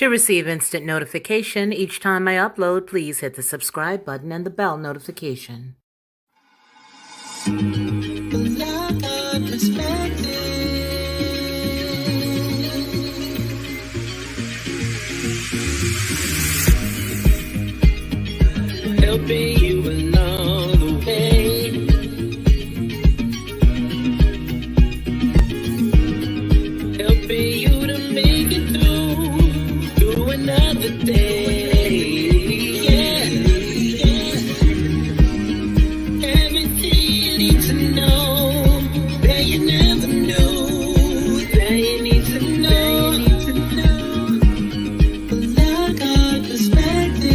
To receive instant notification each time I upload, please hit the subscribe button and the bell notification. Lockhart Perspective. Helping you along the way. Helping you to make it through another day. Yeah. Everything you need to know that you never knew, that you need to know. Lockhart Perspective.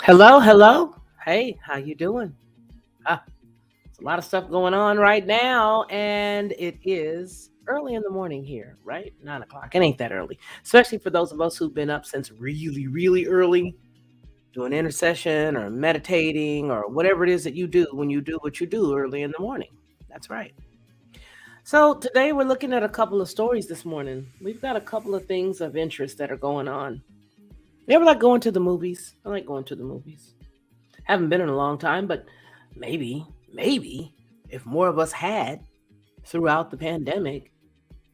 Hello. Hey, how you doing? There's a lot of stuff going on right now, and it is early in the morning here, right? 9 o'clock. It ain't that early, especially for those of us who've been up since really early, doing intercession or meditating or whatever it is that you do when you do what you do early in the morning. That's right. So today we're looking at a couple of stories this morning. We've got a couple of things of interest that are going on. You ever like going to the movies? I like going to the movies. Haven't been in a long time, but maybe if more of us had throughout the pandemic,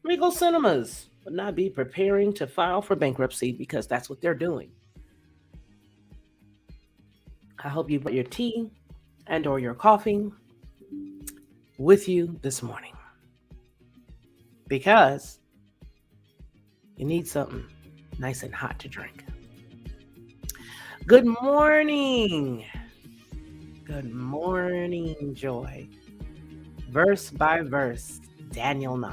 Regal Cinemas would not be preparing to file for bankruptcy because that's what they're doing. I hope you brought your tea and or your coffee with you this morning because you need something nice and hot to drink. Good morning. Good morning, Joy. Verse by verse, Daniel 9.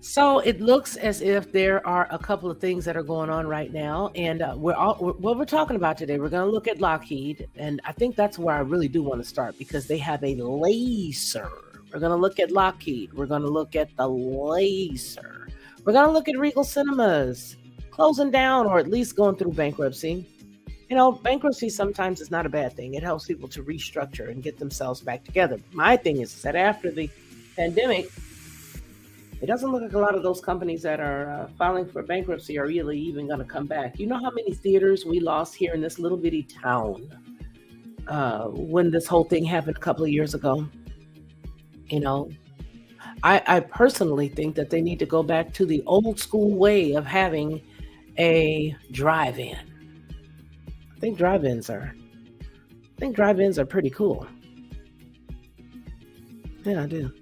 So it looks as if there are a couple of things that are going on right now. And what we're talking about today, we're going to look at Lockheed. And I think that's where I really do want to start because they have a laser. We're going to look at Lockheed. We're going to look at the laser. We're going to look at Regal Cinemas closing down or at least going through bankruptcy. You know, bankruptcy sometimes is not a bad thing. It helps people to restructure and get themselves back together. My thing is that after the pandemic, it doesn't look like a lot of those companies that are filing for bankruptcy are really even going to come back. You know how many theaters we lost here in this little bitty town when this whole thing happened a couple of years ago? You know, I personally think that they need to go back to the old school way of having a drive-in. I think drive-ins are pretty cool. Yeah, I do.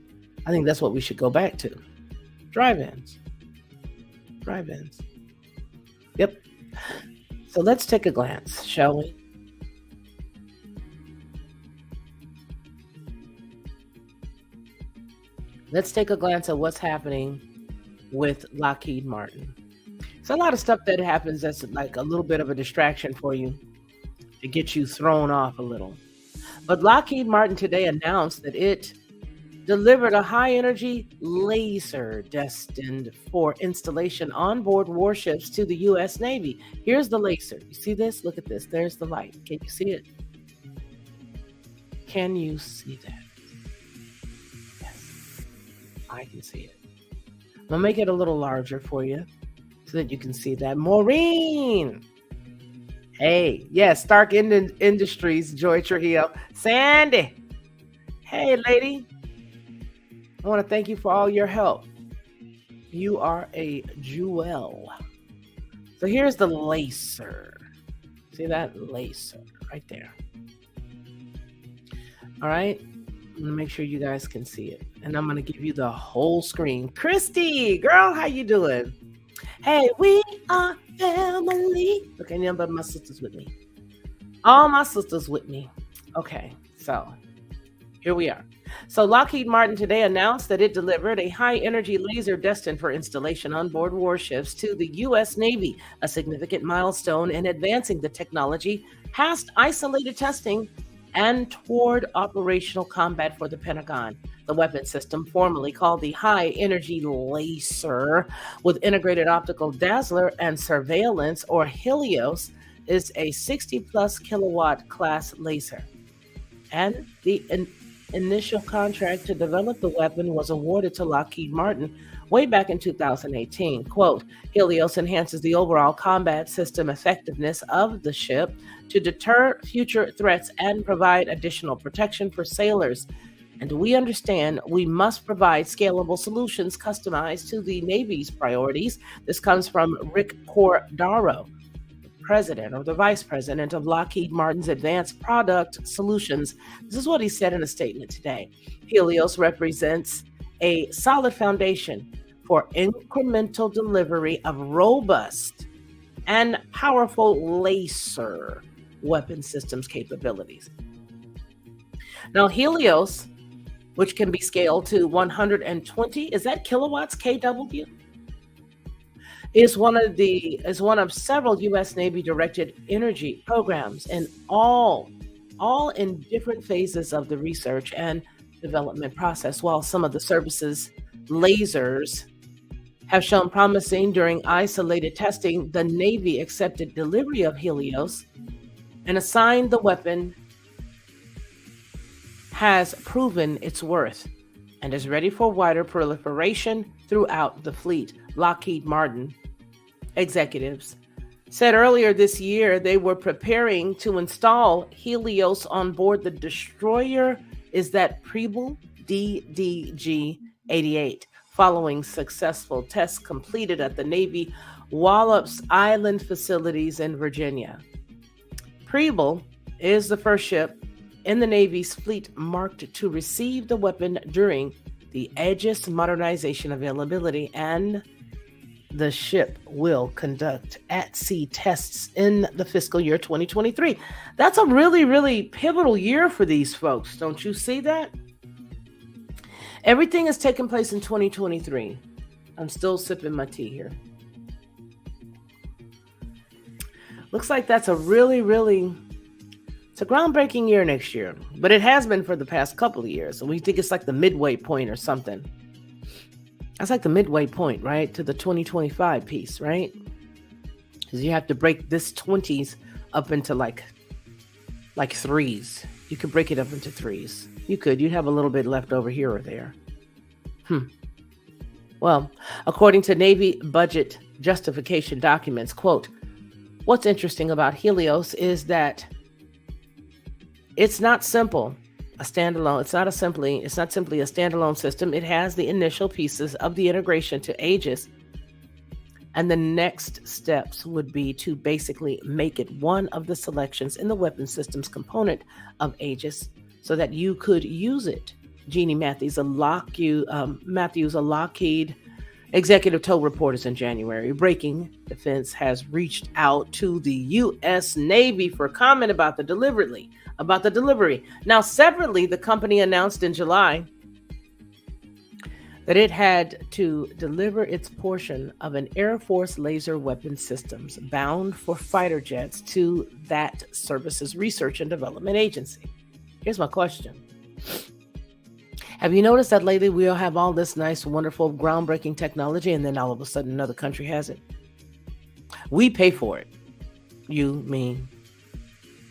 I think that's what we should go back to. Drive-ins. Yep. So let's take a glance, shall we? Let's take a glance at what's happening with Lockheed Martin. It's a lot of stuff that happens that's like a little bit of a distraction for you to get you thrown off a little. But Lockheed Martin today announced that it delivered a high-energy laser destined for installation on board warships to the U.S. Navy. Here's the laser. You see this? Look at this. There's the light. Can you see it? Can you see that? Yes, I can see it. I'm going to make it a little larger for you so that you can see that. Maureen! Hey, yes, Stark Industries, Joy Trujillo. Sandy! Hey, lady. I want to thank you for all your help. You are a jewel. So here's the laser. See that? Laser right there. All right. I'm going to make sure you guys can see it. And I'm going to give you the whole screen. Christy, girl, how you doing? Hey, we are family. Okay, none but my sisters with me. All my sisters with me. Okay, so here we are. So Lockheed Martin today announced that it delivered a high-energy laser destined for installation on board warships to the U.S. Navy, a significant milestone in advancing the technology past isolated testing and toward operational combat for the Pentagon. The weapon system, formerly called the High Energy Laser, with integrated optical dazzler and surveillance, or Helios, is a 60 plus kilowatt class laser. And the initial contract to develop the weapon was awarded to Lockheed Martin way back in 2018. Quote, Helios enhances the overall combat system effectiveness of the ship to deter future threats and provide additional protection for sailors. And we understand we must provide scalable solutions customized to the Navy's priorities. This comes from Rick Cordaro, president or the vice president of Lockheed Martin's Advanced Product Solutions. This is what he said in a statement today. Helios represents a solid foundation for incremental delivery of robust and powerful laser weapon systems capabilities. Now, Helios, which can be scaled to 120, is that kilowatts, kW? Is one of several U.S. Navy directed energy programs, and all in different phases of the research and development process. While some of the services lasers have shown promising during isolated testing, the Navy accepted delivery of Helios and assigned the weapon has proven its worth and is ready for wider proliferation throughout the fleet. Lockheed Martin executives said earlier this year they were preparing to install Helios on board the destroyer is that Preble DDG-88, following successful tests completed at the Navy Wallops Island facilities in Virginia. Preble is the first ship in the Navy's fleet marked to receive the weapon during the Aegis modernization availability, and the ship will conduct at-sea tests in the fiscal year 2023. That's a really, really pivotal year for these folks. Don't you see that? Everything is taking place in 2023. I'm still sipping my tea here. Looks like that's a really, really, it's a groundbreaking year next year, but it has been for the past couple of years. So we think it's like the midway point or something. That's like the midway point, right? To the 2025 piece, right? Because you have to break this 20s up into like threes. You could break it up into threes. You'd have a little bit left over here or there. Well, according to Navy budget justification documents, quote, what's interesting about Helios is that it's not simple. It's not simply a standalone system. It has the initial pieces of the integration to Aegis. And the next steps would be to basically make it one of the selections in the weapon systems component of Aegis so that you could use it. Jeannie Matthews, a Lockheed executive told reporters in January, Breaking Defense has reached out to the U.S. Navy for comment about the delivery. Now, separately, the company announced in July that it had to deliver its portion of an Air Force laser weapon systems bound for fighter jets to that service's research and development agency. Here's my question. Have you noticed that lately we'll have all this nice, wonderful, groundbreaking technology, and then all of a sudden another country has it? We pay for it. You, me,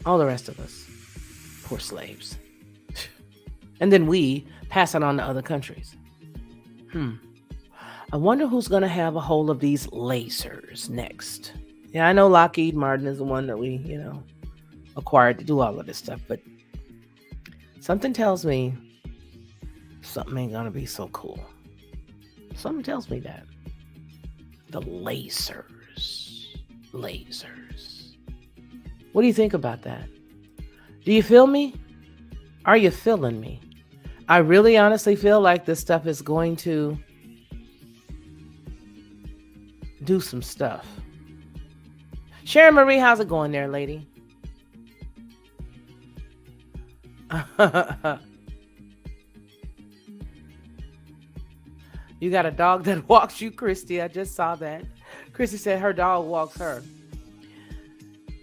all the rest of us. Poor slaves. And then we pass it on to other countries. I wonder who's going to have a hold of these lasers next. Yeah, I know Lockheed Martin is the one that we, acquired to do all of this stuff, but something tells me something ain't going to be so cool. Something tells me that. The lasers. What do you think about that? Do you feel me? Are you feeling me? I really honestly feel like this stuff is going to do some stuff. Sharon Marie, how's it going there, lady? You got a dog that walks you, Christy. I just saw that. Christy said her dog walks her.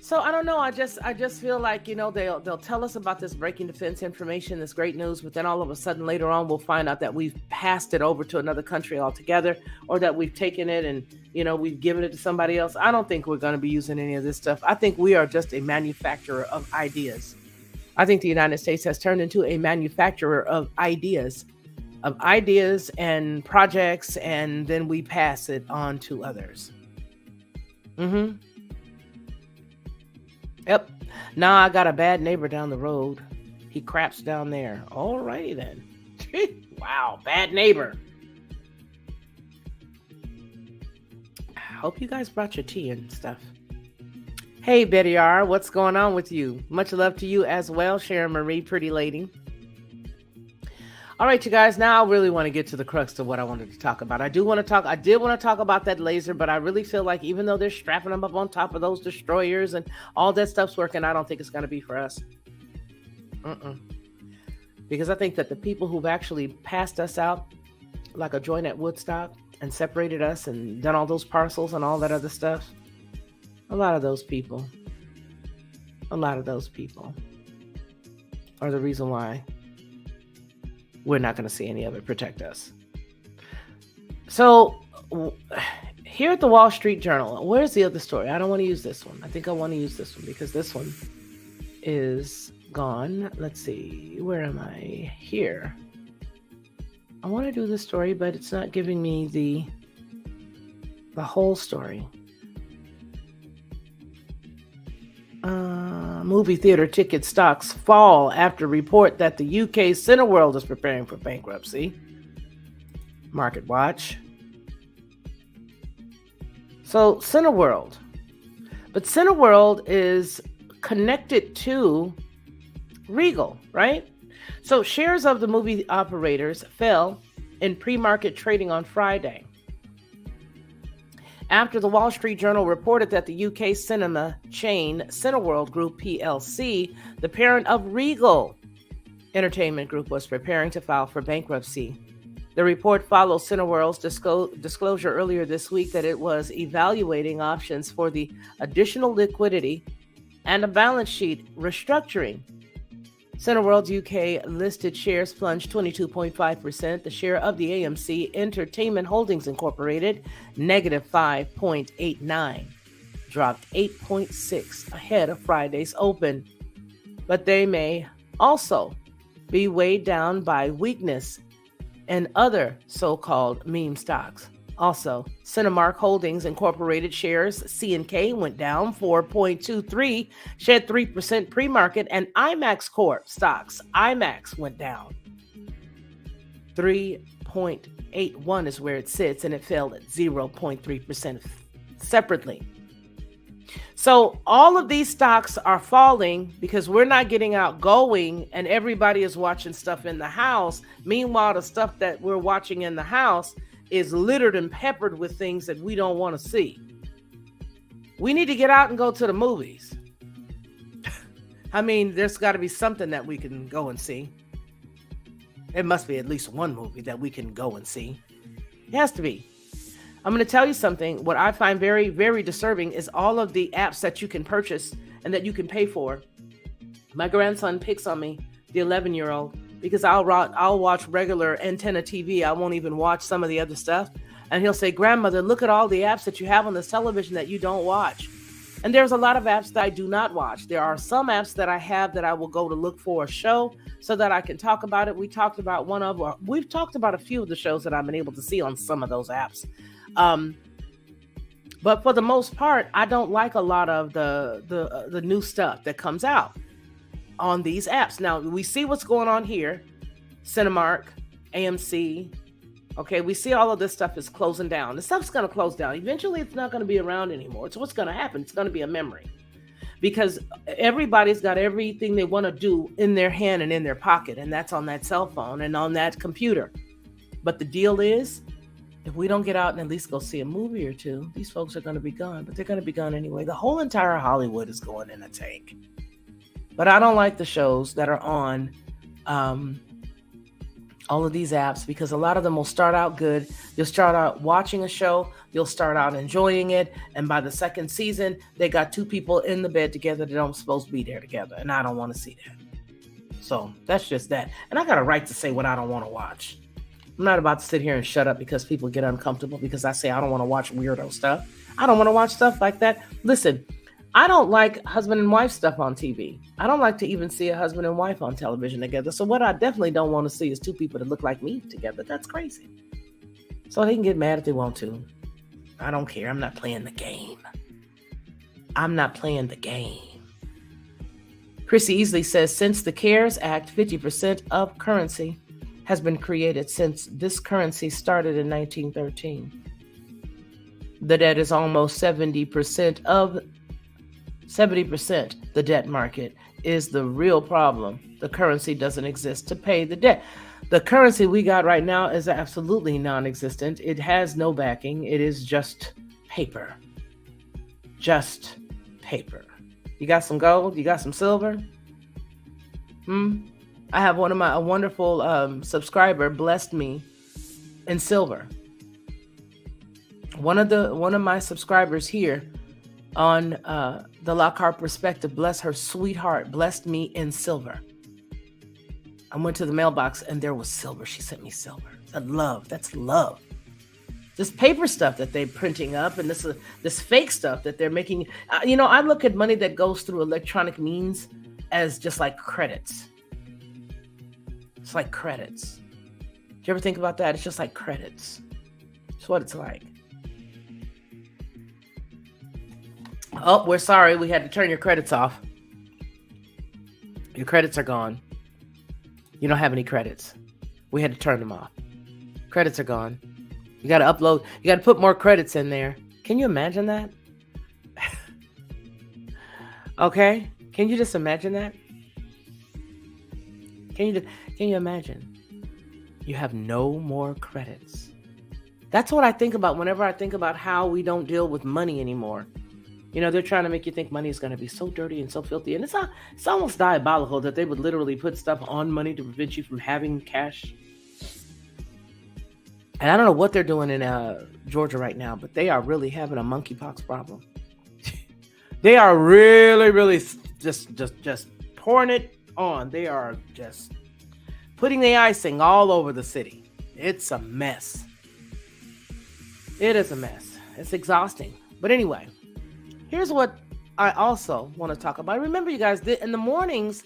So I don't know. I just feel like, they'll tell us about this breaking defense information, this great news, but then all of a sudden later on we'll find out that we've passed it over to another country altogether, or that we've taken it and we've given it to somebody else. I don't think we're going to be using any of this stuff. I think we are just a manufacturer of ideas. I think the United States has turned into a manufacturer of ideas and projects, and then we pass it on to others. Mm-hmm. Yep. Now I got a bad neighbor down the road. He craps down there. Alrighty then. Wow, bad neighbor. I hope you guys brought your tea and stuff. Hey, Betty R, what's going on with you? Much love to you as well, Sharon Marie, pretty lady. All right, you guys, now I really want to get to the crux of what I wanted to talk about. I did want to talk about that laser, but I really feel like even though they're strapping them up on top of those destroyers and all that stuff's working, I don't think it's going to be for us. Because I think that the people who've actually passed us out like a joint at Woodstock and separated us and done all those parcels and all that other stuff, a lot of those people are the reason why we're not going to see any of it protect us. So here at the Wall Street Journal, where's the other story? I don't want to use this one. I think I want to use this one because this one is gone. Let's see. Where am I? Here. I want to do this story, but it's not giving me the whole story. Movie theater ticket stocks fall after report that the UK Cineworld is preparing for bankruptcy. Market Watch. So Cineworld. But Cineworld is connected to Regal, right? So shares of the movie operators fell in pre-market trading on Friday, after the Wall Street Journal reported that the UK cinema chain Cineworld Group plc, the parent of Regal Entertainment Group, was preparing to file for bankruptcy. The report follows Cineworld's disclosure earlier this week that it was evaluating options for the additional liquidity and a balance sheet restructuring. Cineworld's UK listed shares plunged 22.5%. The share of the AMC Entertainment Holdings Incorporated, negative 5.89, dropped 8.6 ahead of Friday's open. But they may also be weighed down by weakness in other so-called meme stocks. Also, Cinemark Holdings Incorporated shares, C&K, went down 4.23, shed 3% pre-market, and IMAX Corp stocks, IMAX, went down 3.81 is where it sits, and it fell at 0.3% separately. So all of these stocks are falling because we're not getting out going and everybody is watching stuff in the house. Meanwhile, the stuff that we're watching in the house is littered and peppered with things that we don't want to see. We need to get out and go to the movies. I mean, there's got to be something that we can go and see. It must be at least one movie that we can go and see. It has to be. I'm going to tell you something. What I find very, very disturbing is all of the apps that you can purchase and that you can pay for. My grandson picks on me, the 11-year-old, because I'll watch regular antenna TV. I won't even watch some of the other stuff. And he'll say, "Grandmother, look at all the apps that you have on this television that you don't watch." And there's a lot of apps that I do not watch. There are some apps that I have that I will go to look for a show so that I can talk about it. We've talked about a few of the shows that I've been able to see on some of those apps. But for the most part, I don't like a lot of the new stuff that comes out on these apps. Now, we see what's going on here. Cinemark, AMC. Okay, we see all of this stuff is closing down. The stuff's going to close down. Eventually, it's not going to be around anymore. So what's going to happen? It's going to be a memory. Because everybody's got everything they want to do in their hand and in their pocket. And that's on that cell phone and on that computer. But the deal is, if we don't get out and at least go see a movie or two, these folks are going to be gone. But they're going to be gone anyway. The whole entire Hollywood is going in a tank. But I don't like the shows that are on all of these apps because a lot of them will start out good. You'll start out watching a show. You'll start out enjoying it. And by the second season, they got two people in the bed together that don't supposed to be there together. And I don't want to see that. So that's just that. And I got a right to say what I don't want to watch. I'm not about to sit here and shut up because people get uncomfortable because I say I don't want to watch weirdo stuff. I don't want to watch stuff like that. Listen, I don't like husband and wife stuff on TV. I don't like to even see a husband and wife on television together. So what I definitely don't want to see is two people that look like me together. That's crazy. So they can get mad if they want to. I don't care. I'm not playing the game. I'm not playing the game. Chrissy Easley says, since the CARES Act, 50% of currency has been created since this currency started in 1913. The debt is almost 70% of 70%. The debt market is the real problem. The currency doesn't exist to pay the debt. The currency we got right now is absolutely non-existent. It has no backing. It is just paper. Just paper. You got some gold? You got some silver? I have a wonderful subscriber blessed me in silver. One of my subscribers here on the Lockhart Perspective, bless her sweetheart, blessed me in silver. I went to the mailbox and there was silver. She sent me silver. That's love. This paper stuff that they're printing up and this fake stuff that they're making. I look at money that goes through electronic means as just like credits. It's like credits. Do you ever think about that? It's just like credits. It's what it's like. Oh, we're sorry. We had to turn your credits off. Your credits are gone. You don't have any credits. We had to turn them off. Credits are gone. You got to upload. You got to put more credits in there. Can you imagine that? Okay. Can you just imagine that? Can you imagine? You have no more credits. That's what I think about whenever I think about how we don't deal with money anymore. They're trying to make you think money is going to be so dirty and so filthy. And it's almost diabolical that they would literally put stuff on money to prevent you from having cash. And I don't know what they're doing in Georgia right now, but they are really having a monkeypox problem. They are really, really just pouring it on. They are just putting the icing all over the city. It's a mess. It is a mess. It's exhausting. But anyway, here's what I also want to talk about. Remember, you guys, in the mornings,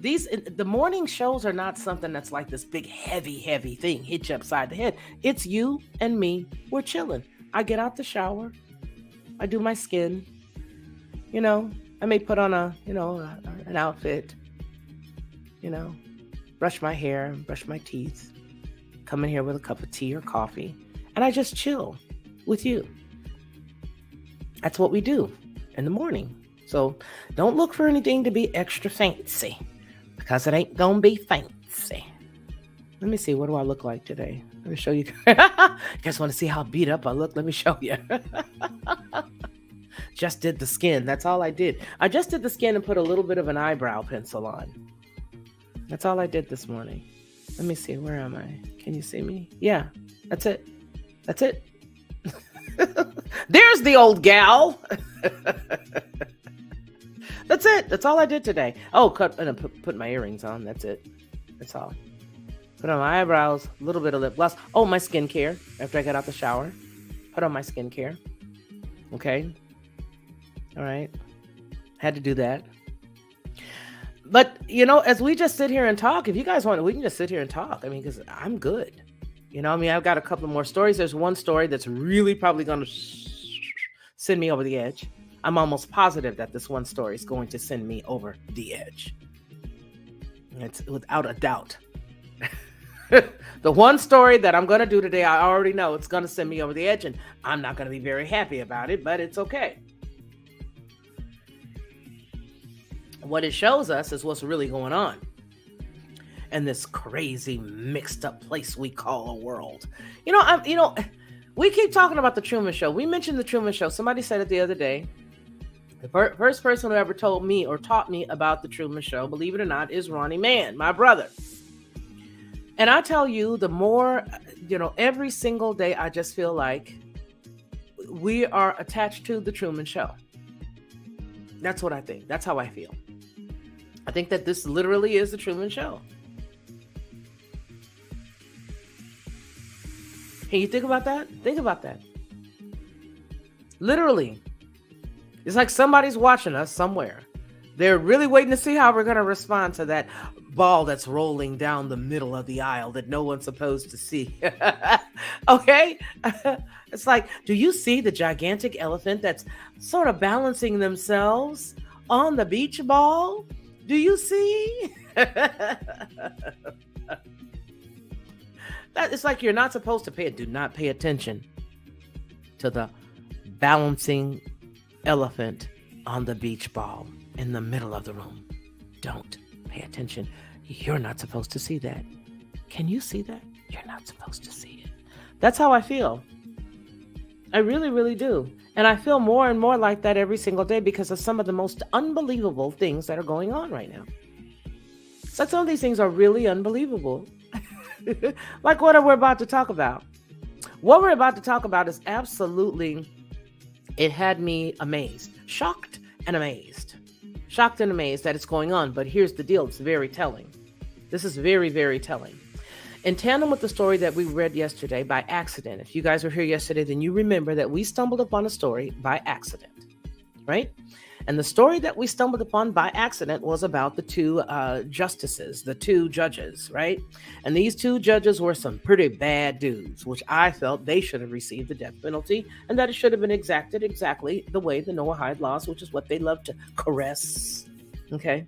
the morning shows are not something that's like this big, heavy thing, hit you upside the head. It's you and me. We're chilling. I get out the shower. I do my skin. I may put on an outfit. Brush my hair, brush my teeth, come in here with a cup of tea or coffee, and I just chill with you. That's what we do in the morning. So don't look for anything to be extra fancy because it ain't gonna be fancy. Let me see, what do I look like today? Let me show you. You guys want to see how beat up I look? Let me show you. Just did the skin. That's all I did. I just did the skin and put a little bit of an eyebrow pencil on. That's all I did this morning. Let me see. Where am I? Can you see me? Yeah, that's it. That's it. There's the old gal. That's it. That's all I did today. Oh, put my earrings on. That's it. That's all. Put on my eyebrows, a little bit of lip gloss. Oh, my skincare. After I got out the shower, put on my skincare. Okay. All right. Had to do that. But, as we just sit here and talk, if you guys want, we can just sit here and talk. Because I'm good. I've got a couple more stories. There's one story that's really probably going to send me over the edge. I'm almost positive that this one story is going to send me over the edge. It's without a doubt. The one story that I'm going to do today, I already know it's going to send me over the edge, and I'm not going to be very happy about it, but it's okay. What it shows us is what's really going on in this crazy mixed up place we call a world. We keep talking about the Truman Show. We mentioned the Truman Show. Somebody said it the other day. The first person who ever told me or taught me about the Truman Show, believe it or not, is Ronnie.d.Mann, my brother. And I tell you, the more, every single day, I just feel like we are attached to the Truman Show. That's what I think. That's how I feel. I think that this literally is the Truman Show. Can you think about that? Think about that. Literally. It's like somebody's watching us somewhere. They're really waiting to see how we're going to respond to that ball that's rolling down the middle of the aisle that no one's supposed to see. Okay? It's like, do you see the gigantic elephant that's sort of balancing themselves on the beach ball? Do you see? That it's like you're not supposed to do not pay attention to the balancing elephant on the beach ball in the middle of the room. Don't pay attention. You're not supposed to see that. Can you see that? You're not supposed to see it. That's how I feel. I really, really do. And I feel more and more like that every single day because of some of the most unbelievable things that are going on right now. So some of these things are really unbelievable. Like what we're about to talk about. What we're about to talk about is absolutely, it had me amazed, shocked and amazed. Shocked and amazed that it's going on. But here's the deal. It's very telling. This is very, very telling. In tandem with the story that we read yesterday by accident. If you guys were here yesterday, then you remember that we stumbled upon a story by accident, right? And the story that we stumbled upon by accident was about the two justices, the two judges, right? And these two judges were some pretty bad dudes, which I felt they should have received the death penalty and that it should have been exacted exactly the way the Noahide laws, which is what they love to caress. Okay.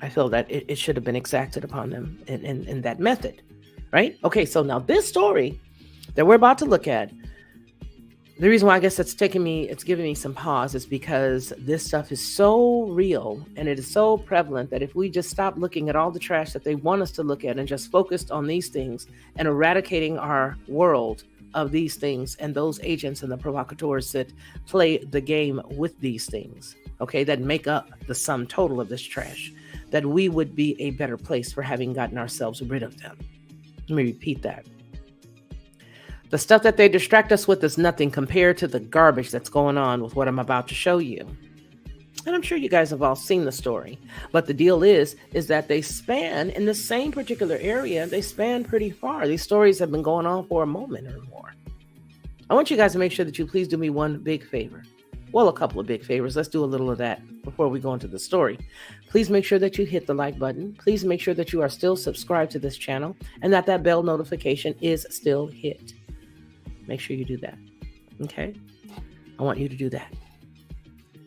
I feel that it should have been exacted upon them in that method, right? Okay, so now this story that we're about to look at, the reason why I guess it's giving me some pause is because this stuff is so real and it is so prevalent that if we just stop looking at all the trash that they want us to look at and just focused on these things and eradicating our world of these things and those agents and the provocateurs that play the game with these things, okay, that make up the sum total of this trash, that we would be a better place for having gotten ourselves rid of them. Let me repeat that. The stuff that they distract us with is nothing compared to the garbage that's going on with what I'm about to show you. And I'm sure you guys have all seen the story. But the deal is that they span in the same particular area. They span pretty far. These stories have been going on for a moment or more. I want you guys to make sure that you please do me one big favor. Well, a couple of big favors. Let's do a little of that before we go into the story. Please make sure that you hit the like button. Please make sure that you are still subscribed to this channel and that bell notification is still hit. Make sure you do that. Okay? I want you to do that.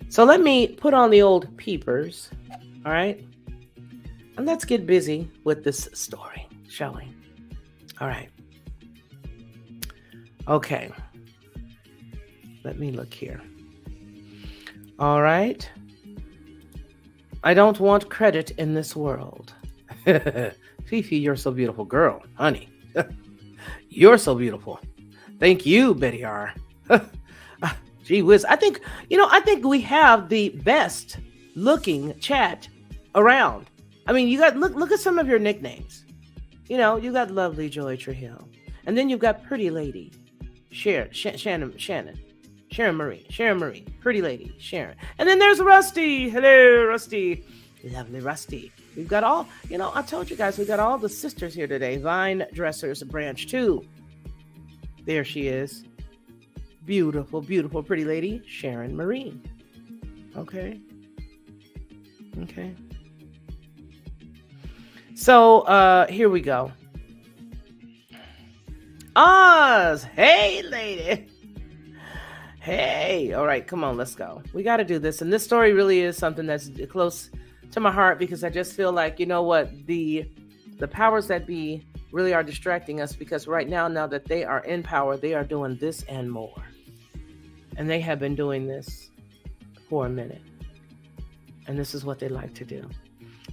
So let me put on the old peepers. All right? And let's get busy with this story, shall we? All right. Okay. Let me look here. All right. I don't want credit in this world. Fifi, you're so beautiful, girl, honey. You're so beautiful. Thank you, Betty R. Gee whiz. I think we have the best looking chat around. I mean, you got look at some of your nicknames. You know, you got Lovely Joy Trujillo. And then you've got Pretty Lady, Sharon Marie, Pretty Lady, Sharon. And then there's Rusty. Hello, Rusty. Lovely Rusty. We've got all, I told you guys, we got all the sisters here today. Vine Dressers Branch 2. There she is. Beautiful, beautiful, pretty lady, Sharon Marie. Okay. So, here we go. Oz, hey, lady. Hey, all right, come on, let's go. We got to do this. And this story really is something that's close to my heart because I just feel like, you know what, the powers that be really are distracting us because right now that they are in power, they are doing this and more. And they have been doing this for a minute. And this is what they like to do.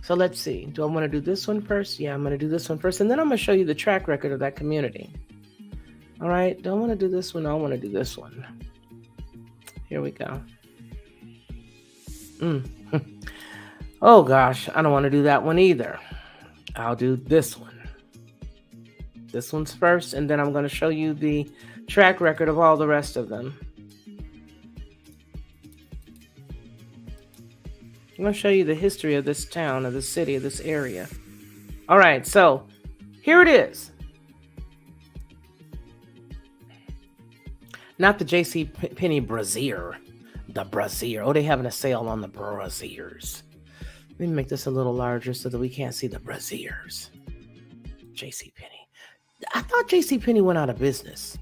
So let's see. Do I want to do this one first? Yeah, I'm going to do this one first. And then I'm going to show you the track record of that community. All right. Do I want to do this one? I want to do this one. Here we go. Oh, gosh. I don't want to do that one either. I'll do this one. This one's first, and then I'm going to show you the track record of all the rest of them. I'm going to show you the history of this town, of this city, of this area. All right, so here it is. Not the J.C. Penney brassiere. The brassiere. Oh, they're having a sale on the brassieres. Let me make this a little larger so that we can't see the brassieres. J.C. Penney. I thought J.C. Penney went out of business.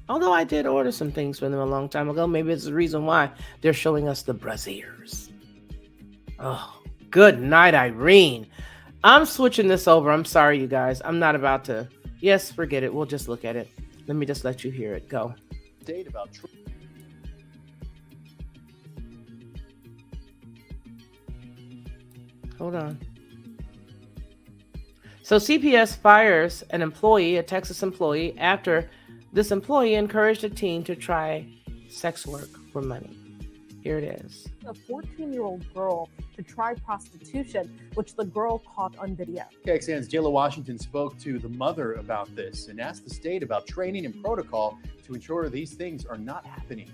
Although I did order some things from them a long time ago. Maybe it's the reason why they're showing us the brassieres. Oh, good night, Irene. I'm switching this over. I'm sorry, you guys. I'm not about to. Yes, forget it. We'll just look at it. Let me just let you hear it. Go. Date about Hold on. So CPS fires an employee, a Texas employee, after this employee encouraged a teen to try sex work for money. Here it is. A 14-year-old girl to try prostitution, which the girl caught on video. KXAN's Jayla Washington spoke to the mother about this and asked the state about training and protocol to ensure these things are not happening.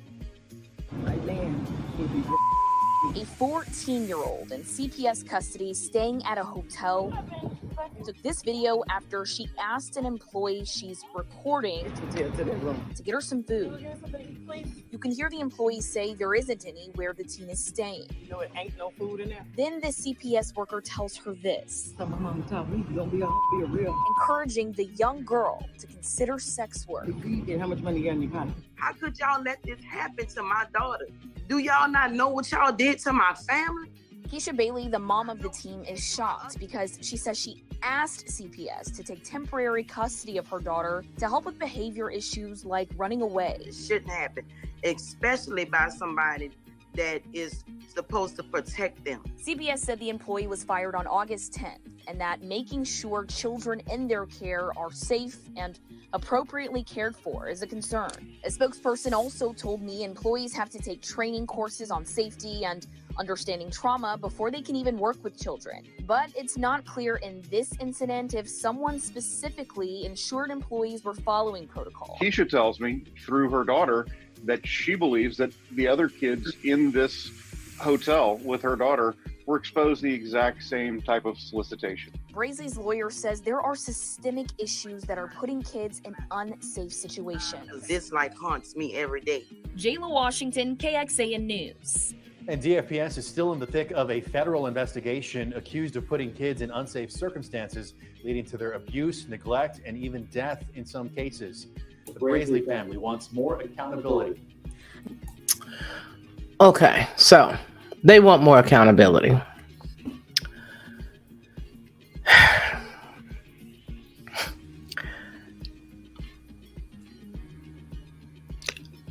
A 14-year-old in CPS custody staying at a hotel took this video after she asked an employee she's recording to get her some food. You can hear the employee say there isn't any where the teen is staying. You know, it ain't no food in there. Then the CPS worker tells her this, So my mama told me you gonna be real. encouraging the young girl to consider sex work. And how much money you got in your pocket? How could y'all let this happen to my daughter? Do y'all not know what y'all did to my family? Keisha Bailey, the mom of the teen, is shocked because she says she asked CPS to take temporary custody of her daughter to help with behavior issues like running away. It shouldn't happen, especially by somebody that is supposed to protect them. CPS said the employee was fired on August 10th and that making sure children in their care are safe and appropriately cared for is a concern. A spokesperson also told me employees have to take training courses on safety and understanding trauma before they can even work with children. But it's not clear in this incident if someone specifically ensured employees were following protocol. Keisha tells me through her daughter that she believes that the other kids in this hotel with her daughter were exposed to the exact same type of solicitation. Brazy's lawyer says there are systemic issues that are putting kids in unsafe situations. This like haunts me every day. Jayla Washington, KXAN News. And DFPS is still in the thick of a federal investigation accused of putting kids in unsafe circumstances, leading to their abuse, neglect, and even death in some cases. The Brazy family wants more accountability. Okay, so they want more accountability.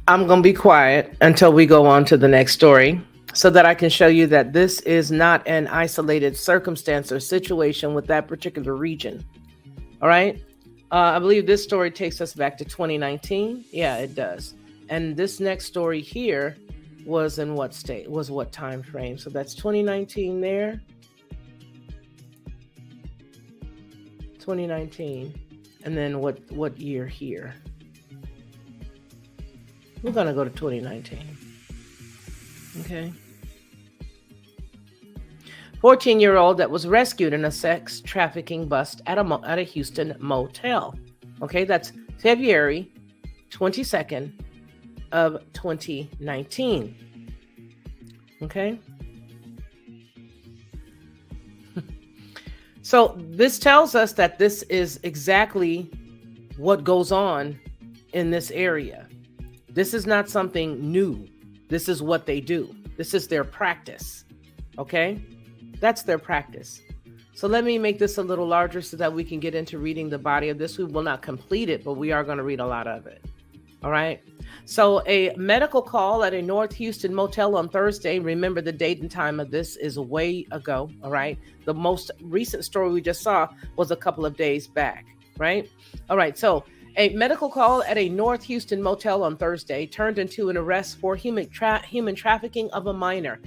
I'm going to be quiet until we go on to the next story so that I can show you that this is not an isolated circumstance or situation with that particular region. All right. I believe this story takes us back to 2019. Yeah, it does. And this next story here was in what state? Was what time frame? So that's 2019 there. 2019. And then what year here? We're going to go to 2019. Okay. 14-year-old that was rescued in a sex trafficking bust at a Houston motel. Okay, that's February 22nd of 2019. Okay. So this tells us that this is exactly what goes on in this area. This is not something new. This is what they do. This is their practice. Okay? That's their practice. So let me make this a little larger so that we can get into reading the body of this. We will not complete it, but we are going to read a lot of it. All right? So a medical call at a North Houston motel on Thursday. Remember, the date and time of this is way ago. All right? The most recent story we just saw was a couple of days back. Right? All right. So a medical call at a North Houston motel on Thursday turned into an arrest for human trafficking of a minor.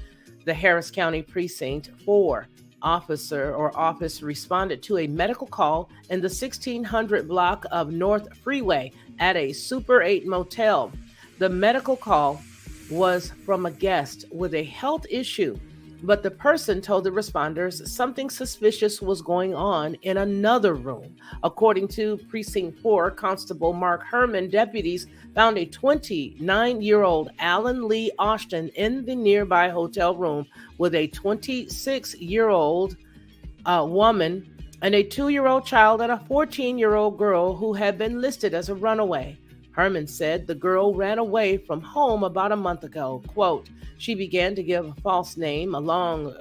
The Harris County Precinct 4 office responded to a medical call in the 1600 block of North Freeway at a Super 8 motel. The medical call was from a guest with a health issue, but the person told the responders something suspicious was going on in another room. According to Precinct 4 Constable Mark Herman, deputies found a 29-year-old Alan Lee Austin in the nearby hotel room with a 26-year-old woman and a 2-year-old child and a 14-year-old girl who had been listed as a runaway. Herman said the girl ran away from home about a month ago. Quote, she began to give a false name, a long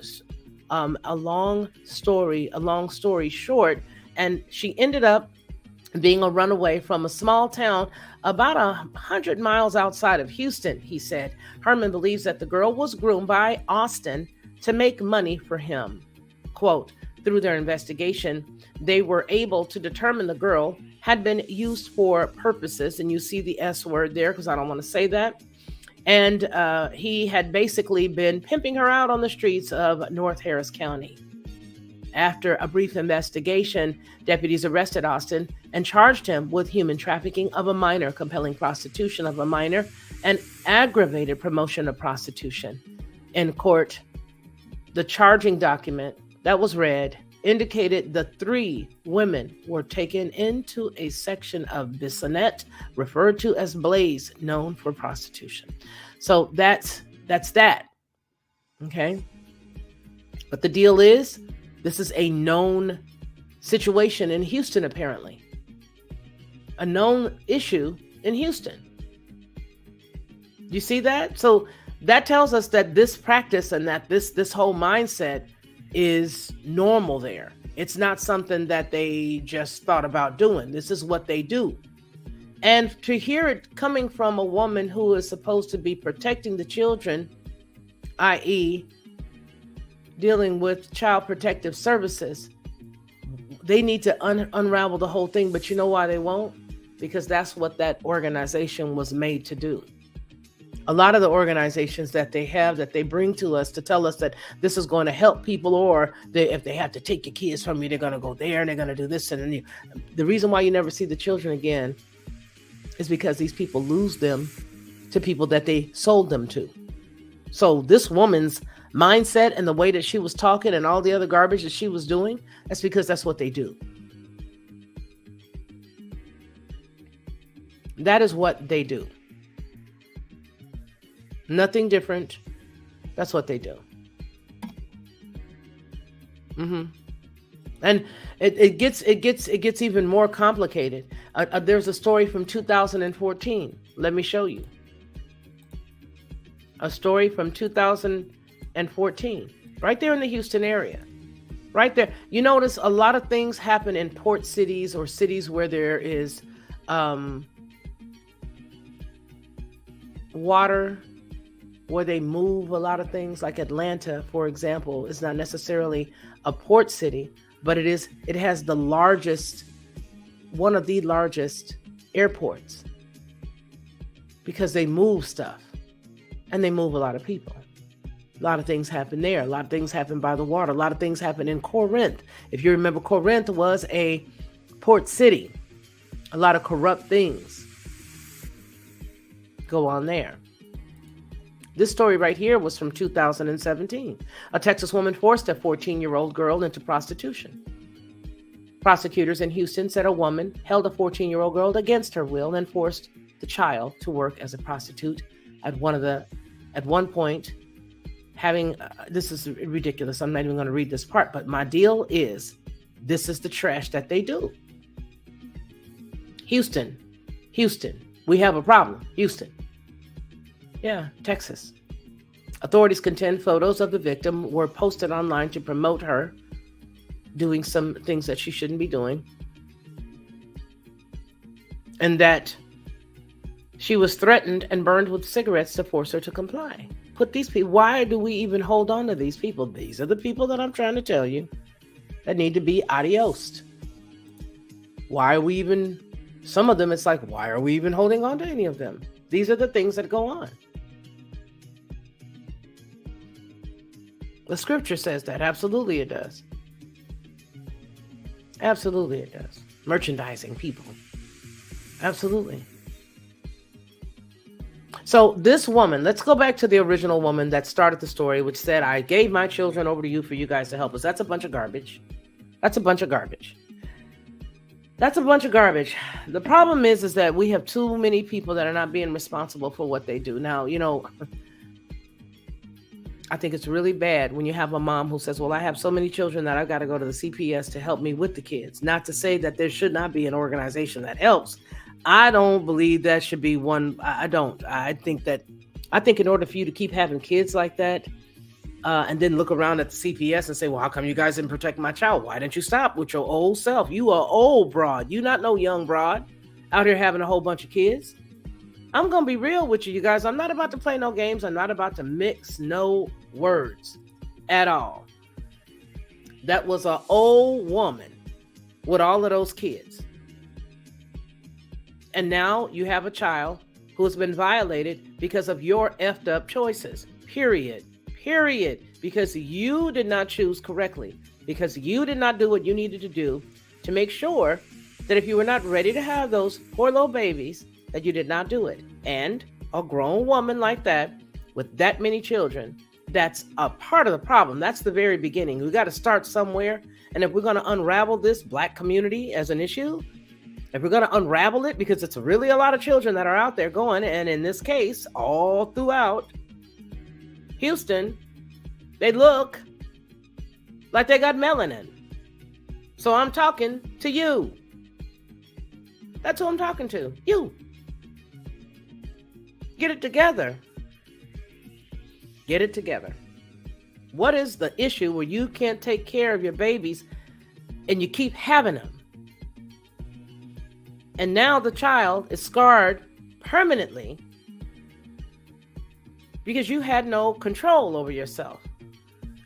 story short, and she ended up being a runaway from a small town about 100 miles outside of Houston, he said. Herman believes that the girl was groomed by Austin to make money for him. Quote, through their investigation, they were able to determine the girl had been used for purposes, and you see the S word there because I don't want to say that. And he had basically been pimping her out on the streets of North Harris County. After a brief investigation, deputies arrested Austin and charged him with human trafficking of a minor, compelling prostitution of a minor, and aggravated promotion of prostitution. In court, the charging document that was read indicated the 3 women were taken into a section of Bissonnette, referred to as Blaze, known for prostitution. So that's that. Okay. But the deal is, this is a known situation in Houston, apparently. A known issue in Houston. You see that? So that tells us that this practice and that this whole mindset is normal there. It's not something that they just thought about doing. This is what they do. And to hear it coming from a woman who is supposed to be protecting the children, i.e., dealing with child protective services, they need to unravel the whole thing. But you know why they won't? Because that's what that organization was made to do. A lot of the organizations that they have, that they bring to us to tell us that this is going to help people, or if they have to take your kids from you, they're going to go there and they're going to do this. And the reason why you never see the children again is because these people lose them to people that they sold them to. So this woman's mindset and the way that she was talking and all the other garbage that she was doing, that's because that's what they do. That is what they do. Nothing different. That's what they do. And it gets even more complicated. There's a story from 2014. Let me show you. A story from 2014, right there in the Houston area. Right there. You notice a lot of things happen in port cities or cities where there is water, where they move a lot of things. Like Atlanta, for example, is not necessarily a port city, but it has one of the largest airports, because they move stuff and they move a lot of people. A lot of things happen there. A lot of things happen by the water. A lot of things happen in Corinth. If you remember, Corinth was a port city. A lot of corrupt things go on there. This story right here was from 2017. A Texas woman forced a 14-year-old girl into prostitution. Prosecutors in Houston said a woman held a 14-year-old girl against her will and forced the child to work as a prostitute at one point, having, this is ridiculous. I'm not even going to read this part, but my deal is, this is the trash that they do. Houston, we have a problem. Houston. Yeah, Texas. Authorities contend photos of the victim were posted online to promote her doing some things that she shouldn't be doing, and that she was threatened and burned with cigarettes to force her to comply. Put these people, why do we even hold on to these people? These are the people that I'm trying to tell you that need to be adiosed. Why are we even, some of them, it's like, why are we even holding on to any of them? These are the things that go on. The scripture says that. Absolutely it does. Absolutely it does. Merchandising people. Absolutely. So this woman, let's go back to the original woman that started the story, which said, I gave my children over to you for you guys to help us. That's a bunch of garbage. That's a bunch of garbage. That's a bunch of garbage. The problem is that we have too many people that are not being responsible for what they do. Now, you know, I think it's really bad when you have a mom who says, well, I have so many children that I've got to go to the CPS to help me with the kids. Not to say that there should not be an organization that helps. I don't believe that should be one. I don't. I think in order for you to keep having kids like that, and then look around at the CPS and say, well, how come you guys didn't protect my child? Why didn't you stop with your old self? You are old broad. You not no young broad out here having a whole bunch of kids. I'm going to be real with you guys. I'm not about to play no games. I'm not about to mix no words at all. That was an old woman with all of those kids. And now you have a child who has been violated because of your effed up choices. Period. Because you did not choose correctly. Because you did not do what you needed to do to make sure that if you were not ready to have those poor little babies, that you did not do it. And a grown woman like that, with that many children, that's a part of the problem. That's the very beginning. We got to start somewhere. And if we're going to unravel this Black community as an issue, if we're going to unravel it, because it's really a lot of children that are out there going, and in this case, all throughout Houston, they look like they got melanin. So I'm talking to you. That's who I'm talking to. You. Get it together. Get it together. What is the issue where you can't take care of your babies and you keep having them? And now the child is scarred permanently because you had no control over yourself.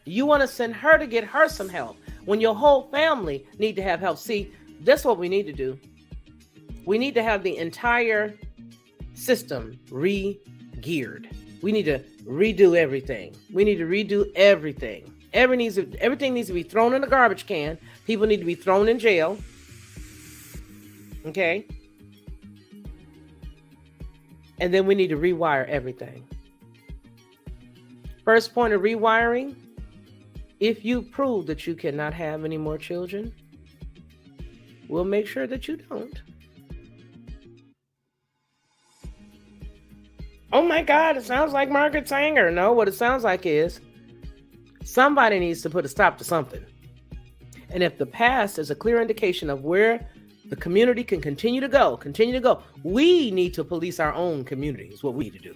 You want to send her to get her some help when your whole family need to have help. See, that's what we need to do. We need to have the entire system re-geared. We need to redo everything. We need to redo everything. Everything needs to be thrown in a garbage can. People need to be thrown in jail. Okay? And then we need to rewire everything. First point of rewiring, if you prove that you cannot have any more children, we'll make sure that you don't. Oh my God, it sounds like Margaret Sanger. No, what it sounds like is somebody needs to put a stop to something. And if the past is a clear indication of where the community can continue to go, we need to police our own community is what we need to do.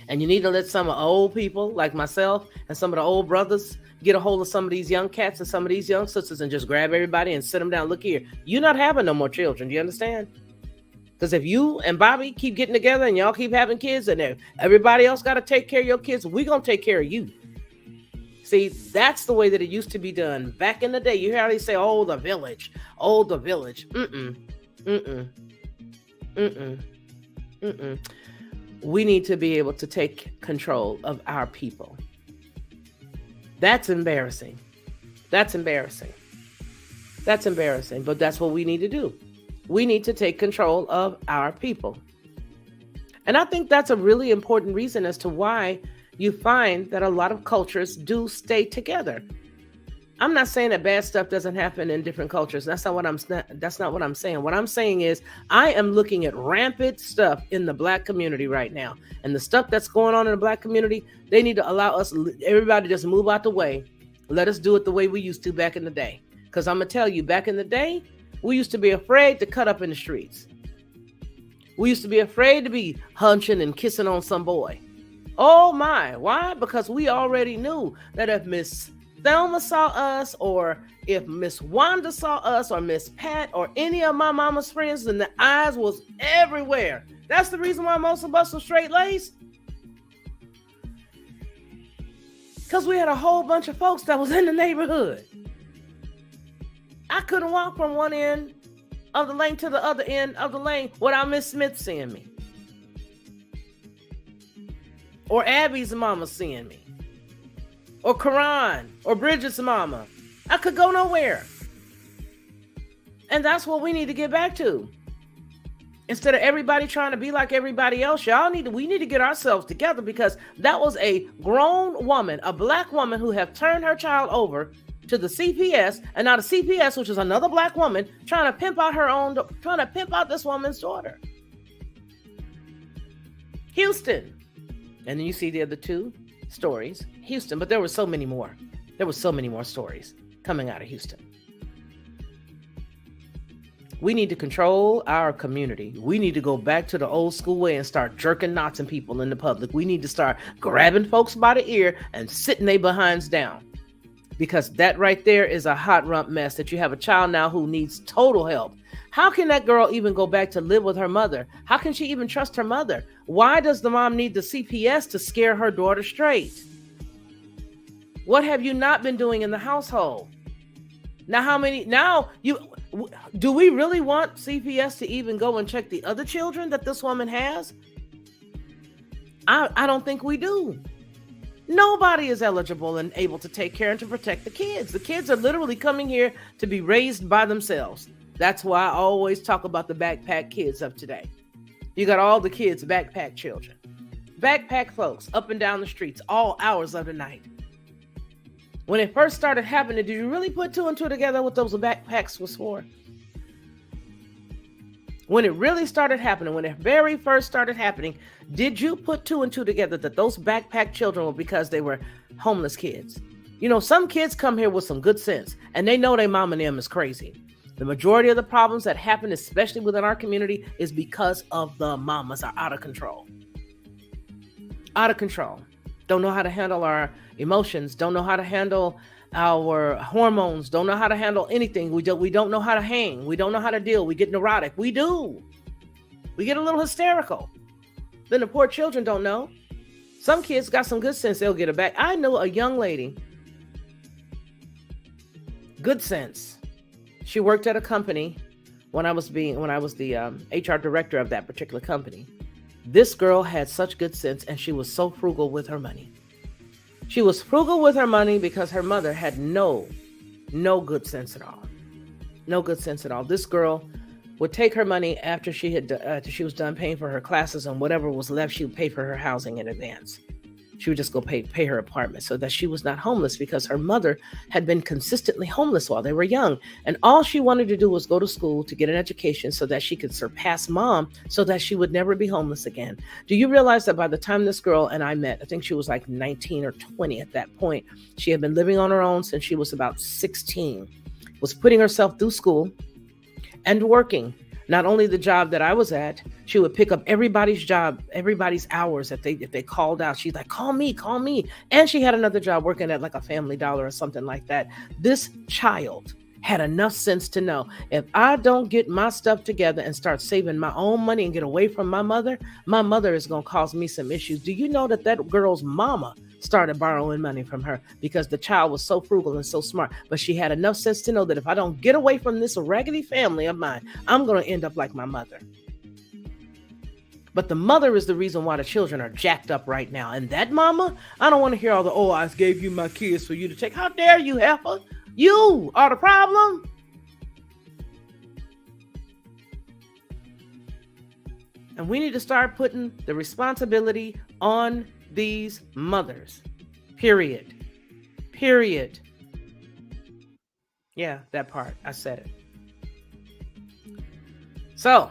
And you need to let some of the old people like myself and some of the old brothers get a hold of some of these young cats and some of these young sisters and just grab everybody and sit them down. Look here, you're not having no more children. Do you understand? Because if you and Bobby keep getting together and y'all keep having kids and everybody else got to take care of your kids, we're going to take care of you. See, that's the way that it used to be done. Back in the day, you hear how they say, oh, the village. Oh, the village. We need to be able to take control of our people. That's embarrassing. But that's what we need to do. We need to take control of our people. And I think that's a really important reason as to why you find that a lot of cultures do stay together. I'm not saying that bad stuff doesn't happen in different cultures. That's not what I'm saying. What I'm saying is I am looking at rampant stuff in the Black community right now. And the stuff that's going on in the Black community, they need to allow us, everybody just move out the way. Let us do it the way we used to back in the day. Because I'm going to tell you, back in the day, we used to be afraid to cut up in the streets. We used to be afraid to be hunching and kissing on some boy. Oh my, why? Because we already knew that if Miss Thelma saw us, or if Miss Wanda saw us, or Miss Pat, or any of my mama's friends, then the eyes was everywhere. That's the reason why most of us were straight-laced. Because we had a whole bunch of folks that was in the neighborhood. I couldn't walk from one end of the lane to the other end of the lane without Miss Smith seeing me. Or Abby's mama seeing me. or Karan or Bridget's mama. I could go nowhere. And that's what we need to get back to. Instead of everybody trying to be like everybody else, we need to get ourselves together, because that was a grown woman, a black woman who have turned her child over to the CPS, and now the CPS, which is another black woman, trying to pimp out this woman's daughter. Houston. And then you see the other two stories, Houston, but there were so many more. There were so many more stories coming out of Houston. We need to control our community. We need to go back to the old school way and start jerking knots in people in the public. We need to start grabbing folks by the ear and sitting their behinds down. Because that right there is a hot rump mess, that you have a child now who needs total help. How can that girl even go back to live with her mother? How can she even trust her mother? Why does the mom need the CPS to scare her daughter straight? What have you not been doing in the household? Do we really want CPS to even go and check the other children that this woman has? I don't think we do. Nobody is eligible and able to take care and to protect the kids. The kids are literally coming here to be raised by themselves. That's why I always talk about the backpack kids of today. You got all the kids, backpack children, backpack folks up and down the streets, all hours of the night. When it first started happening, did you really put two and two together what those backpacks was for? When it really started happening, when it very first started happening, did you put two and two together that those backpack children were because they were homeless kids? You know, some kids come here with some good sense, and they know their mom and them is crazy. The majority of the problems that happen, especially within our community, is because of the mamas are out of control. Out of control. Don't know how to handle our emotions, don't know how to handle our hormones, don't know how to handle anything. We don't know how to hang. We don't know how to deal. We get neurotic. We do. We get a little hysterical. Then the poor children don't know. Some kids got some good sense. They'll get it back. I know a young lady, good sense. She worked at a company when I was the HR director of that particular company. This girl had such good sense, and she was so frugal with her money. She was frugal with her money because her mother had no good sense at all. No good sense at all. This girl would take her money after she was done paying for her classes, and whatever was left, she would pay for her housing in advance. She would just go pay her apartment so that she was not homeless, because her mother had been consistently homeless while they were young. And all she wanted to do was go to school to get an education so that she could surpass mom, so that she would never be homeless again. Do you realize that by the time this girl and I met, I think she was like 19 or 20 at that point, she had been living on her own since she was about 16, was putting herself through school and working. Not only the job that I was at, she would pick up everybody's job, everybody's hours if they called out. She's like, call me. And she had another job working at like a Family Dollar or something like that. This child had enough sense to know, if I don't get my stuff together and start saving my own money and get away from my mother is going to cause me some issues. Do you know that girl's mama started borrowing money from her because the child was so frugal and so smart? But she had enough sense to know that if I don't get away from this raggedy family of mine, I'm going to end up like my mother. But the mother is the reason why the children are jacked up right now. And that mama, I don't want to hear all the, I gave you my kids for you to take. How dare you, heifer? You are the problem. And we need to start putting the responsibility on these mothers. Period. Yeah, that part. I said it. So,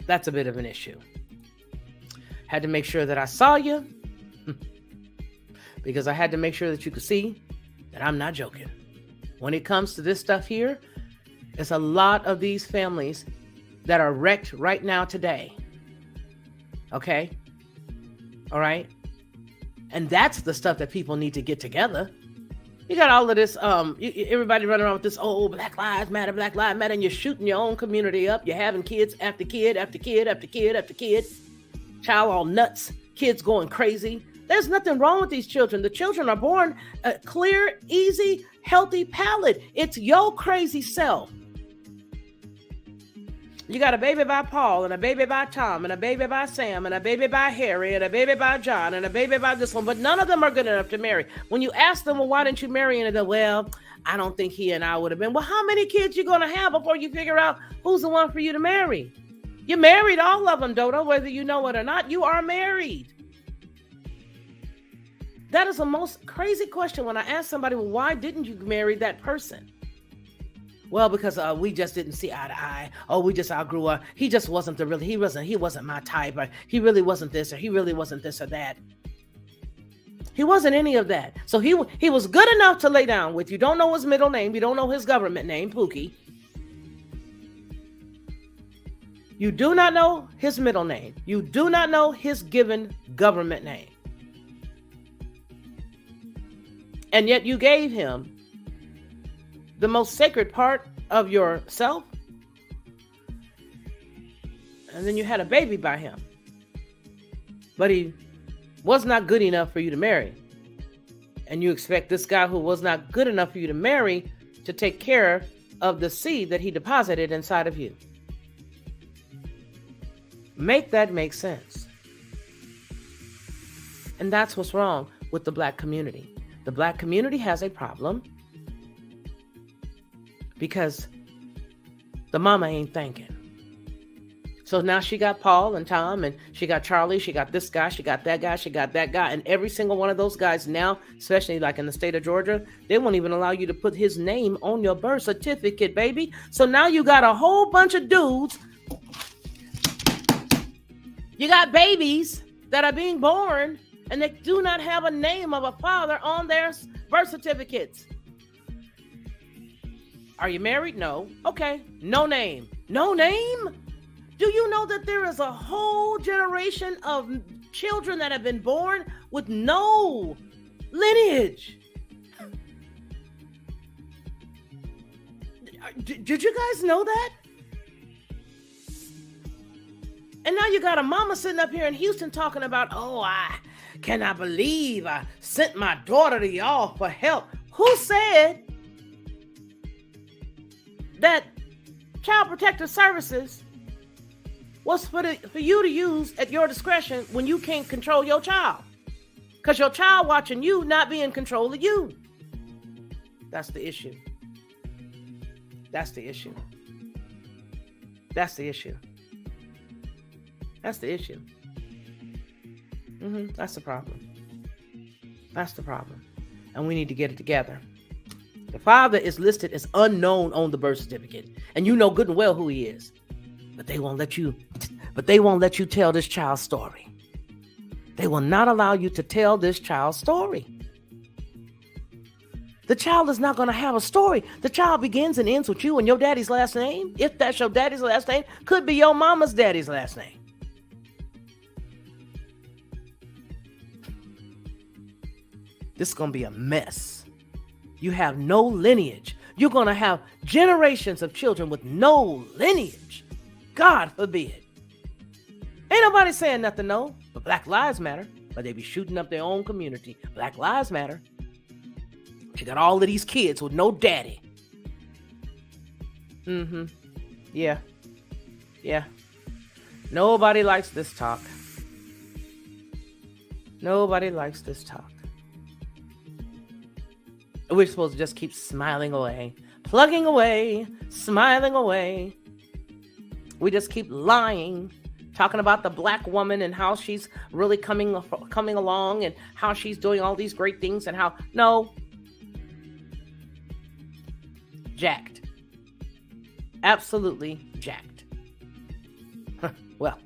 that's a bit of an issue. Had to make sure that I saw you because I had to make sure that you could see that I'm not joking. When it comes to this stuff here, it's a lot of these families that are wrecked right now today. Okay? All right? And that's the stuff that people need to get together. You got all of this, everybody running around with this, Black Lives Matter, and you're shooting your own community up. You're having kids after kid after kid after kid after kid. Child all nuts, kids going crazy. There's nothing wrong with these children. The children are born a clear, easy, healthy palate. It's your crazy self You got a baby by Paul, and a baby by Tom, and a baby by Sam, and a baby by Harry, and a baby by John, and a baby by this one, but none of them are good enough to marry. When you ask them, well, why didn't you marry? And they go, well, I don't think he and I would have been. Well, how many kids you going to have before you figure out who's the one for you to marry? You married all of them, Dodo, whether you know it or not. You are married. That is the most crazy question when I ask somebody, well, why didn't you marry that person? Well, because we just didn't see eye to eye. Oh, we just outgrew her. He just wasn't he wasn't my type, or he really wasn't this, or he really wasn't this or that. He wasn't any of that. So he was good enough to lay down with you. Don't know his middle name. You don't know his government name, Pookie. You do not know his middle name. You do not know his given government name. And yet you gave him the most sacred part of yourself. And then you had a baby by him. But he was not good enough for you to marry. And you expect this guy who was not good enough for you to marry to take care of the seed that he deposited inside of you. Make that make sense. And that's what's wrong with the Black community. The Black community has a problem because the mama ain't thinking. So now she got Paul and Tom, and she got Charlie, she got this guy, she got that guy, she got that guy. And every single one of those guys now, especially like in the state of Georgia, they won't even allow you to put his name on your birth certificate, baby. So now you got a whole bunch of dudes. You got babies that are being born and they do not have a name of a father on their birth certificates. Are you married? No. Okay. No name. No name? Do you know that there is a whole generation of children that have been born with no lineage? Did you guys know that? And now you got a mama sitting up here in Houston talking about, oh, I cannot believe I sent my daughter to y'all for help. Who said that Child Protective Services was for you to use at your discretion when you can't control your child? Because your child watching you not be in control of you. That's the issue. That's the issue. That's the issue. That's the issue. That's the problem. That's the problem. And we need to get it together. The father is listed as unknown on the birth certificate. And you know good and well who he is. But they won't let you tell this child's story. They will not allow you to tell this child's story. The child is not going to have a story. The child begins and ends with you and your daddy's last name. If that's your daddy's last name, could be your mama's daddy's last name. This is going to be a mess. You have no lineage. You're going to have generations of children with no lineage. God forbid. Ain't nobody saying nothing, no. But Black Lives Matter. But they be shooting up their own community. Black Lives Matter. You got all of these kids with no daddy. Yeah. Nobody likes this talk. Nobody likes this talk. We're supposed to just keep smiling away, plugging away, smiling away. We just keep lying, talking about the Black woman and how she's really coming along and how she's doing all these great things and how, no. Jacked. Absolutely jacked. Well.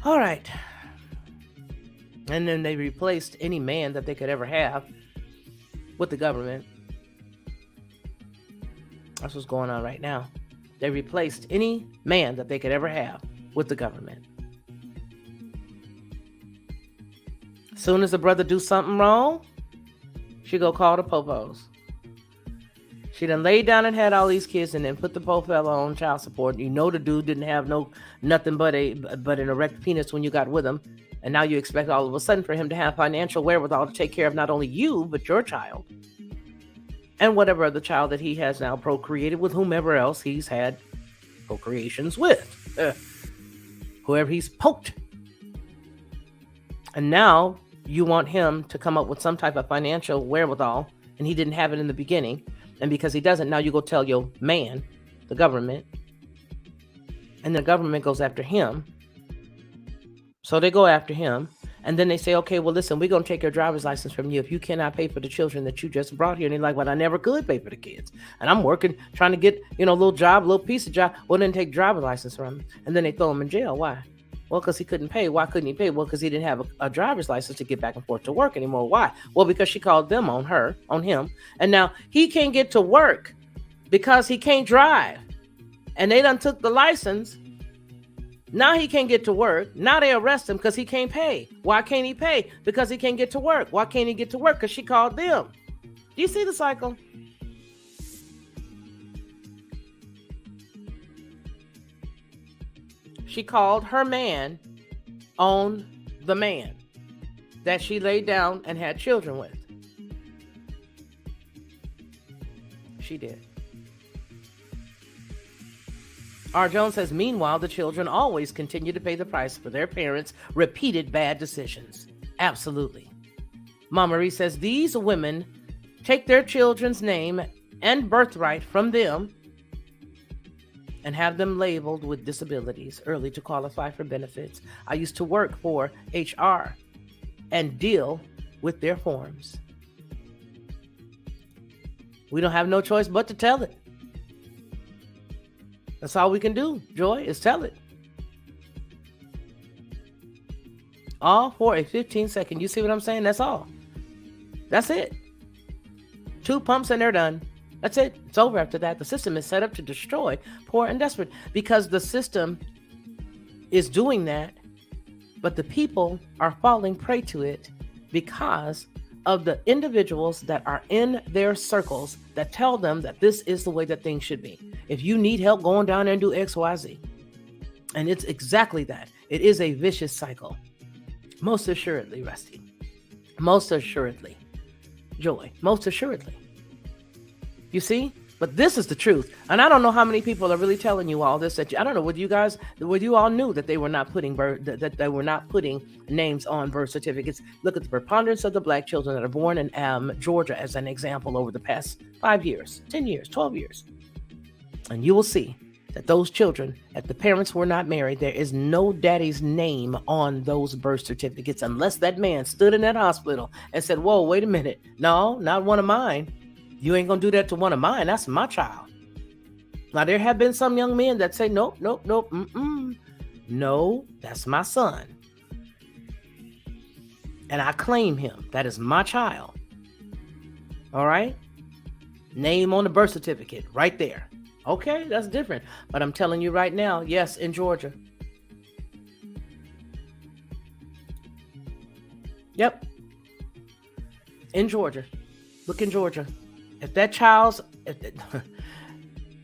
All right. And then they replaced any man that they could ever have with the government. That's what's going on right now. They replaced any man that they could ever have with the government. As soon as the brother do something wrong, she go call the popos. She done laid down and had all these kids and then put the poor fella on child support. You know the dude didn't have nothing but an erect penis when you got with him. And now you expect all of a sudden for him to have financial wherewithal to take care of not only you, but your child. And whatever other child that he has now procreated with whomever else he's had procreations with, whoever he's poked. And now you want him to come up with some type of financial wherewithal, and he didn't have it in the beginning. And because he doesn't, now you go tell your man, the government, and the government goes after him. So they go after him, and then they say, okay, well, listen, we're going to take your driver's license from you if you cannot pay for the children that you just brought here. And they're like, well, I never could pay for the kids. And I'm working, trying to get, a little job, a little piece of job. Well, then take driver's license from him. And then they throw him in jail. Why? Well, because he couldn't pay. Why couldn't he pay? Well, because he didn't have a driver's license to get back and forth to work anymore. Why? Well, because she called them on him. And now he can't get to work because he can't drive. And they done took the license. Now he can't get to work. Now they arrest him because he can't pay. Why can't he pay? Because he can't get to work. Why can't he get to work? Because she called them. Do you see the cycle? She called her man on the man that she laid down and had children with. She did. R. Jones says, meanwhile, the children always continue to pay the price for their parents' repeated bad decisions. Absolutely. Mama Marie says, these women take their children's name and birthright from them and have them labeled with disabilities early to qualify for benefits. I used to work for HR and deal with their forms. We don't have no choice but to tell it. That's all we can do, Joy, is tell it. All for a 15-second. You see what I'm saying? That's all. That's it. 2 pumps and they're done. That's it. It's over after that. The system is set up to destroy poor and desperate because the system is doing that, but the people are falling prey to it because of the individuals that are in their circles that tell them that this is the way that things should be. If you need help, go on down there and do X, Y, Z. And it's exactly that. It is a vicious cycle. Most assuredly, Rusty. Most assuredly. Joy. Most assuredly. You see? But this is the truth. And I don't know how many people are really telling you all this. I don't know. Would you all knew that they were not putting names on birth certificates? Look at the preponderance of the black children that are born in Georgia as an example over the past 5 years, 10 years, 12 years. And you will see that those children, if the parents were not married, there is no daddy's name on those birth certificates unless that man stood in that hospital and said, whoa, wait a minute. No, not one of mine. You ain't gonna do that to one of mine. That's my child. Now, there have been some young men that say, nope. No, that's my son. And I claim him. That is my child. All right? Name on the birth certificate right there. Okay, that's different. But I'm telling you right now, yes, in Georgia. Yep. In Georgia. Look in Georgia. If that child's,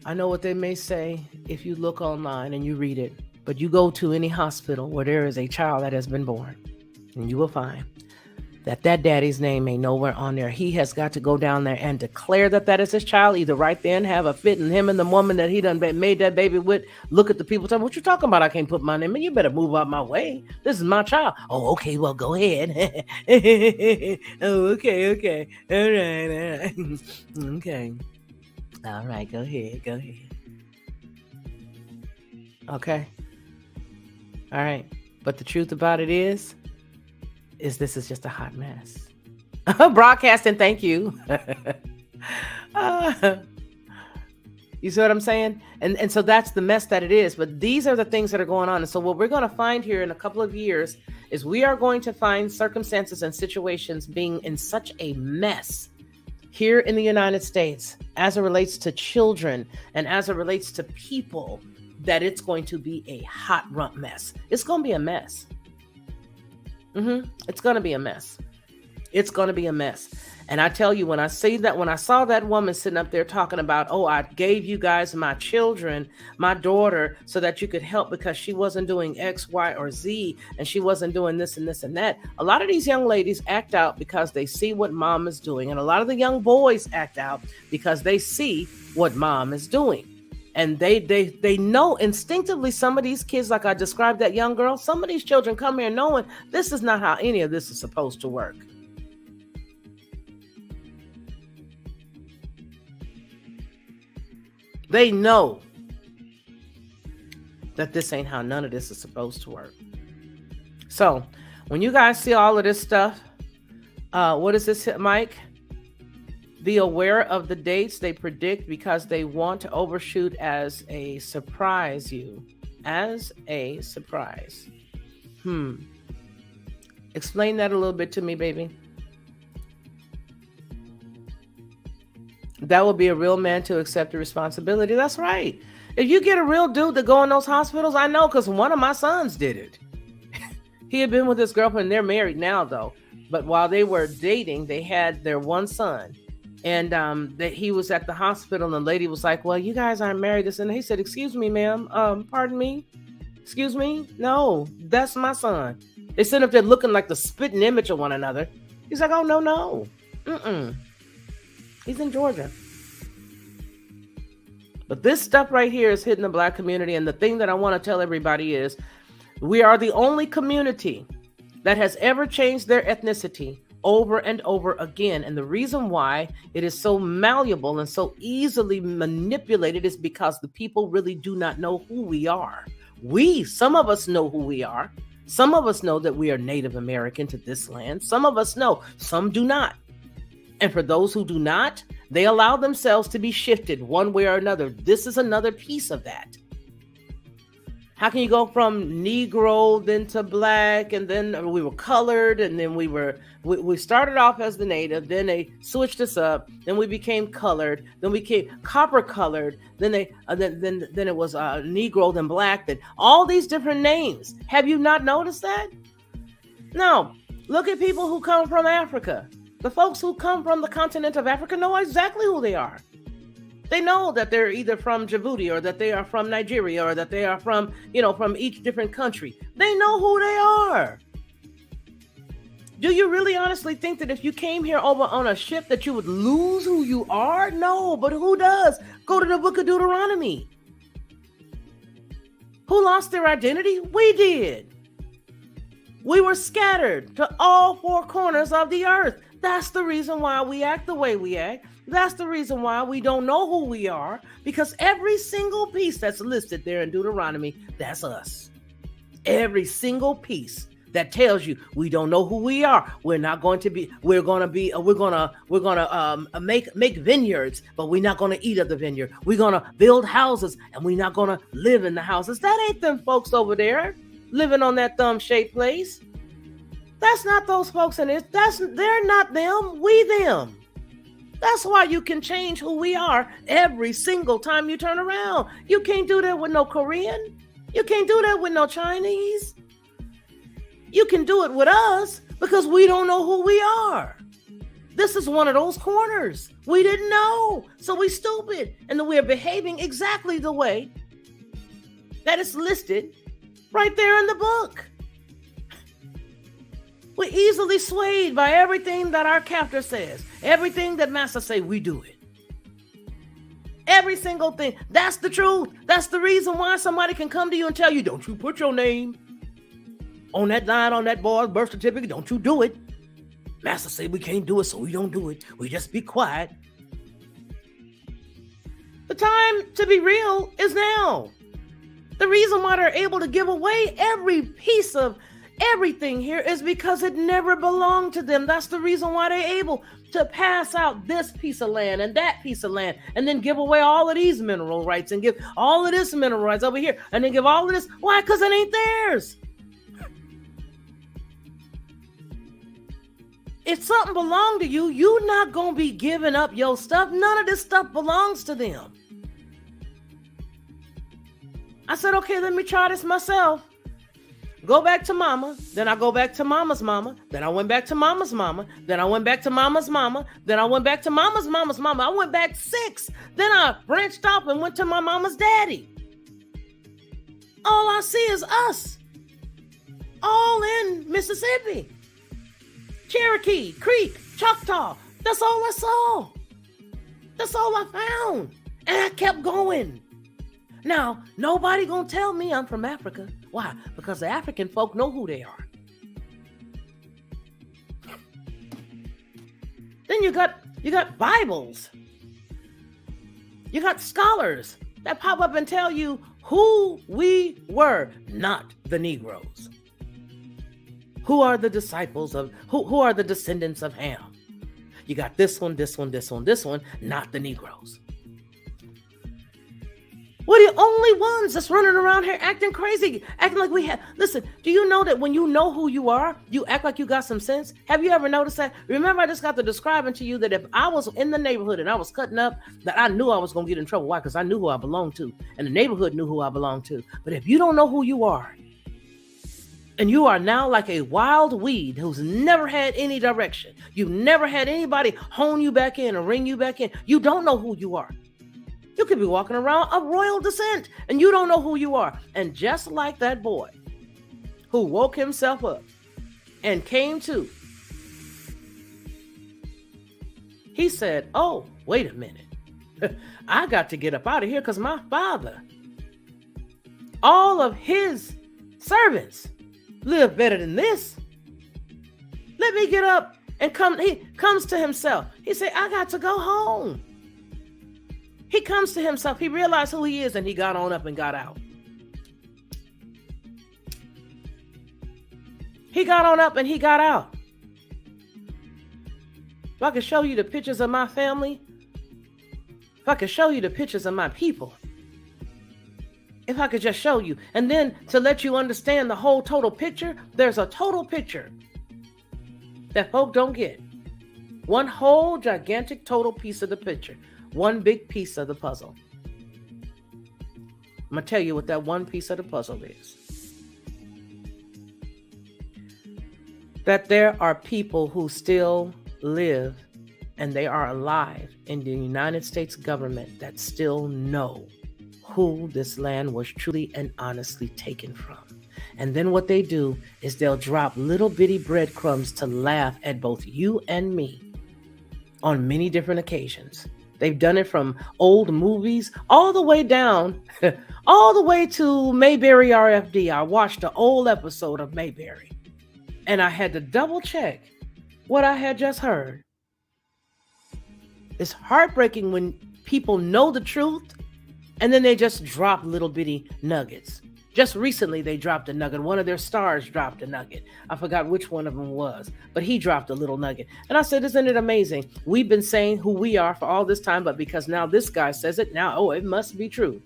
I know what they may say if you look online and you read it, but you go to any hospital where there is a child that has been born, and you will find that daddy's name ain't nowhere on there. He has got to go down there and declare that is his child, either right then, have a fit, and him and the woman that he done made that baby with, look at the people, tell me, what you talking about? I can't put my name in. You better move out my way. This is my child. Oh, okay, well, go ahead. Oh, okay. All right. Okay. All right, go ahead. Okay. All right. But the truth about it is this is just a hot mess. Broadcasting, thank you. You see what I'm saying? And so that's the mess that it is. But these are the things that are going on. And so what we're going to find here in a couple of years is we are going to find circumstances and situations being in such a mess here in the United States as it relates to children and as it relates to people that it's going to be a hot rump mess. It's going to be a mess. It's going to be a mess. It's going to be a mess. And I tell you, when I saw that woman sitting up there talking about, oh, I gave you guys my children, my daughter, so that you could help because she wasn't doing X, Y, or Z, and she wasn't doing this and this and that. A lot of these young ladies act out because they see what mom is doing. And a lot of the young boys act out because they see what mom is doing. And they know instinctively, some of these kids, like I described that young girl, some of these children come here knowing this is not how any of this is supposed to work. They know that this ain't how none of this is supposed to work. So when you guys see all of this stuff, what is this, Mike? Be aware of the dates they predict because they want to overshoot as a surprise you. As a surprise. Explain that a little bit to me, baby. That will be a real man to accept the responsibility. That's right. If you get a real dude to go in those hospitals, I know because one of my sons did it. He had been with his girlfriend. They're married now, though. But while they were dating, they had their one son. And that he was at the hospital, and the lady was like, well, you guys aren't married. And he said, excuse me, ma'am. Pardon me? Excuse me? No, that's my son. They sit up there looking like the spitting image of one another. He's like, oh, no. He's in Georgia. But this stuff right here is hitting the Black community. And the thing that I want to tell everybody is we are the only community that has ever changed their ethnicity over and over again. And the reason why it is so malleable and so easily manipulated is because the people really do not know who we are. Some of us know who we are. Some of us know that we are Native American to this land. Some of us know, some do not. And for those who do not, they allow themselves to be shifted one way or another. This is another piece of that. How can you go from Negro then to Black, and then we were colored, and then we started off as the Native, then they switched us up, then we became colored, then we became copper colored, then it was Negro, then Black, then all these different names. Have you not noticed that? No. Look at people who come from Africa. The folks who come from the continent of Africa know exactly who they are. They know that they're either from Djibouti, or that they are from Nigeria, or that they are from, from each different country. They know who they are. Do you really honestly think that if you came here over on a ship that you would lose who you are? No, but who does? Go to the book of Deuteronomy. Who lost their identity? We did. We were scattered to all four corners of the earth. That's the reason why we act the way we act. That's the reason why we don't know who we are, because every single piece that's listed there in Deuteronomy, that's us. Every single piece that tells you we don't know who we are. We're going to make vineyards, but we're not going to eat of the vineyard. We're going to build houses, and we're not going to live in the houses. That ain't them folks over there living on that thumb-shaped place. That's not those folks in it. They're not them. We them. That's why you can change who we are every single time you turn around. You can't do that with no Korean. You can't do that with no Chinese. You can do it with us because we don't know who we are. This is one of those corners. We didn't know, so we stupid. And then we're behaving exactly the way that it's listed right there in the book. We're easily swayed by everything that our captor says. Everything that master say, we do it. Every single thing. That's the truth. That's the reason why somebody can come to you and tell you, don't you put your name on that line, on that boy's birth certificate. Don't you do it. Master say we can't do it, so we don't do it. We just be quiet. The time to be real is now. The reason why they're able to give away every piece of everything here is because it never belonged to them. That's the reason why they're able to pass out this piece of land and that piece of land, and then give away all of these mineral rights and give all of this mineral rights over here, and then give all of this. Why? Because it ain't theirs. If something belonged to you, you're not going to be giving up your stuff. None of this stuff belongs to them. I said, okay, let me try this myself. Go back to mama, then I go back to mama's mama, then I went back to mama's mama, then I went back to mama's mama, then I went back to mama's mama's mama. I went back 6. Then I branched off and went to my mama's daddy. All I see is us. All in Mississippi. Cherokee, Creek, Choctaw. That's all I saw. That's all I found. And I kept going. Now, nobody gonna tell me I'm from Africa. Why? Because the African folk know who they are. Then you got Bibles. You got scholars that pop up and tell you who we were, not the Negroes. Who are the disciples of, who are the descendants of Ham? You got this one, not the Negroes. We're the only ones that's running around here acting crazy, acting like we have. Listen, do you know that when you know who you are, you act like you got some sense? Have you ever noticed that? Remember, I just got to describing to you that if I was in the neighborhood and I was cutting up, that I knew I was going to get in trouble. Why? Because I knew who I belonged to, and the neighborhood knew who I belonged to. But if you don't know who you are, and you are now like a wild weed who's never had any direction, you've never had anybody hone you back in or ring you back in, you don't know who you are. You could be walking around of royal descent and you don't know who you are. And just like that boy who woke himself up and came to, he said, oh, wait a minute. I got to get up out of here because my father, all of his servants live better than this. Let me get up and come. He comes to himself. He said, I got to go home. He comes to himself. He realized who he is and he got on up and got out. He got on up and he got out. If I could show you the pictures of my family, if I could show you the pictures of my people, if I could just show you, and then to let you understand the whole total picture, there's a total picture that folk don't get. One whole gigantic total piece of the picture. One big piece of the puzzle. I'm going to tell you what that one piece of the puzzle is. That there are people who still live and they are alive in the United States government that still know who this land was truly and honestly taken from. And then what they do is they'll drop little bitty breadcrumbs to laugh at both you and me on many different occasions. They've done it from old movies all the way down, all the way to Mayberry RFD. I watched an old episode of Mayberry and I had to double check what I had just heard. It's heartbreaking when people know the truth and then they just drop little bitty nuggets. Just recently, they dropped a nugget. One of their stars dropped a nugget. I forgot which one of them was, but he dropped a little nugget. And I said, isn't it amazing? We've been saying who we are for all this time, but because now this guy says it, now, oh, it must be true.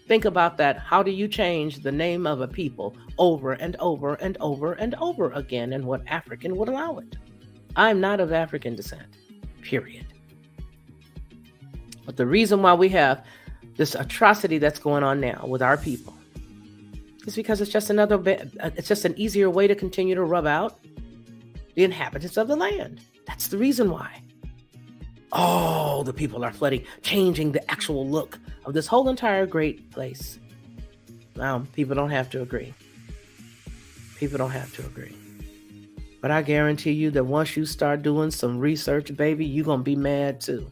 Think about that. How do you change the name of a people over and over and over and over again, and what African would allow it? I'm not of African descent, period. But the reason why we have this atrocity that's going on now with our people is because it's just it's just an easier way to continue to rub out the inhabitants of the land. That's the reason why. Oh, the people are flooding, changing the actual look of this whole entire great place. Now, people don't have to agree. People don't have to agree. But I guarantee you that once you start doing some research, baby, you're going to be mad too.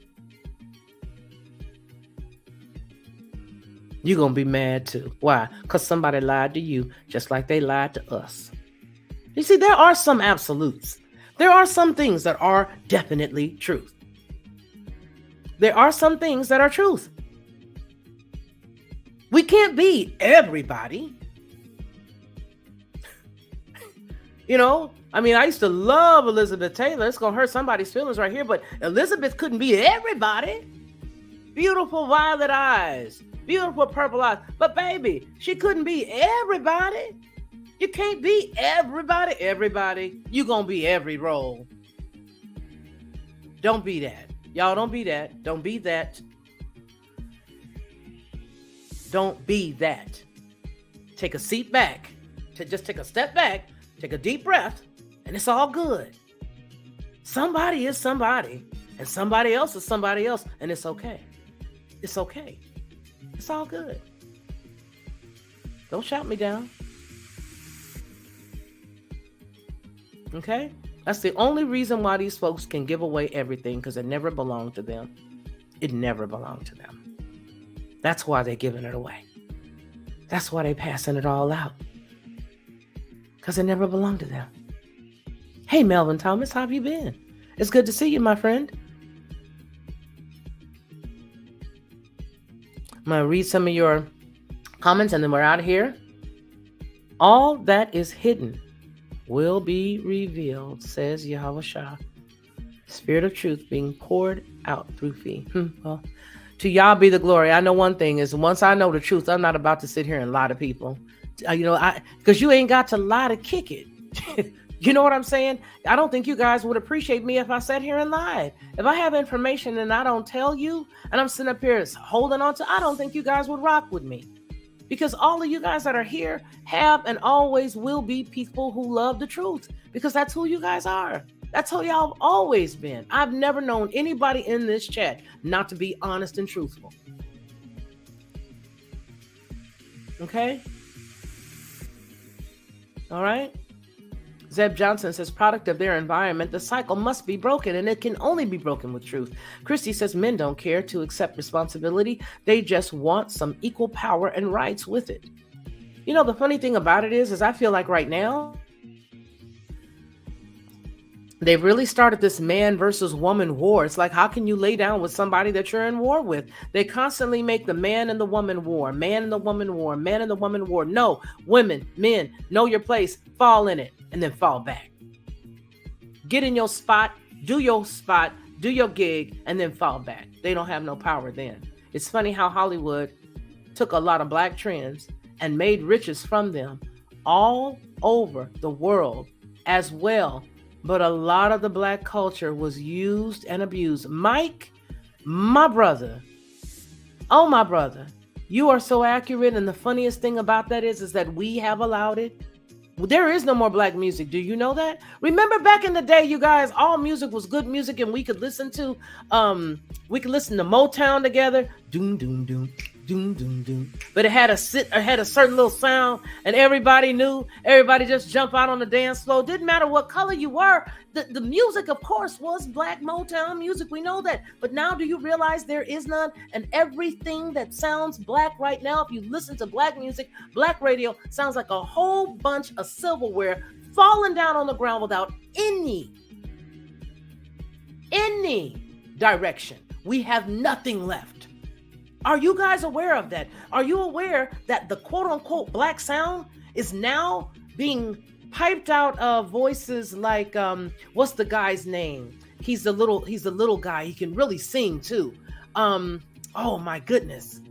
You're going to be mad too. Why? Because somebody lied to you just like they lied to us. You see, there are some absolutes. There are some things that are definitely truth. There are some things that are truth. We can't be everybody. You know, I mean, I used to love Elizabeth Taylor. It's going to hurt somebody's feelings right here, but Elizabeth couldn't be everybody. Beautiful violet eyes. Beautiful purple eyes. But baby, she couldn't be everybody. You can't be everybody. Everybody. You're going to be every role. Don't be that. Y'all don't be that. Don't be that. Don't be that. Take a seat back. Just take a step back. Take a deep breath. And it's all good. Somebody is somebody. And somebody else is somebody else. And it's okay. It's okay. It's all good. Don't shout me down. Okay? That's the only reason why these folks can give away everything, because it never belonged to them. It never belonged to them. That's why they're giving it away. That's why they're passing it all out. Because it never belonged to them. Hey, Melvin Thomas, how have you been? It's good to see you, my friend. I'm going to read some of your comments and then we're out of here. All that is hidden will be revealed, says Yahweh Shah. Spirit of truth being poured out through fee. Well, to Yah be the glory. I know one thing is once I know the truth, I'm not about to sit here and lie to people. Because you ain't got to lie to kick it. You know what I'm saying? I don't think you guys would appreciate me if I sat here and lied. If I have information and I don't tell you, and I'm sitting up here holding on to, I don't think you guys would rock with me. Because all of you guys that are here have and always will be people who love the truth. Because that's who you guys are. That's who y'all have always been. I've never known anybody in this chat not to be honest and truthful. Okay? All right? Zeb Johnson says, product of their environment, the cycle must be broken, and it can only be broken with truth. Christy says, men don't care to accept responsibility. They just want some equal power and rights with it. You know, the funny thing about it is I feel like right now, they've really started this man versus woman war. It's like, how can you lay down with somebody that you're in war with? They constantly make the man and the woman war, man and the woman war, man and the woman war. No, women, men, know your place, fall in it, and then fall back. Get in your spot, do your gig, and then fall back. They don't have no power then. It's funny how Hollywood took a lot of black trends and made riches from them all over the world as well. But a lot of the black culture was used and abused. Mike, my brother, oh, my brother, you are so accurate. And the funniest thing about that is that we have allowed it. There is no more black music. Do you know that? Remember back in the day, you guys, all music was good music and we could listen to Motown together. Doom, doom, doom. Doom, doom, doom. But it had a certain little sound, and everybody knew. Everybody just jump out on the dance floor. Didn't matter what color you were. The music, of course, was black Motown music. We know that. But now, do you realize there is none? And everything that sounds black right now, if you listen to black music, black radio, sounds like a whole bunch of silverware falling down on the ground without any direction. We have nothing left. Are you guys aware of that? Are you aware that the quote unquote black sound is now being piped out of voices like, what's the guy's name? He's the little guy. He can really sing too. Oh my goodness.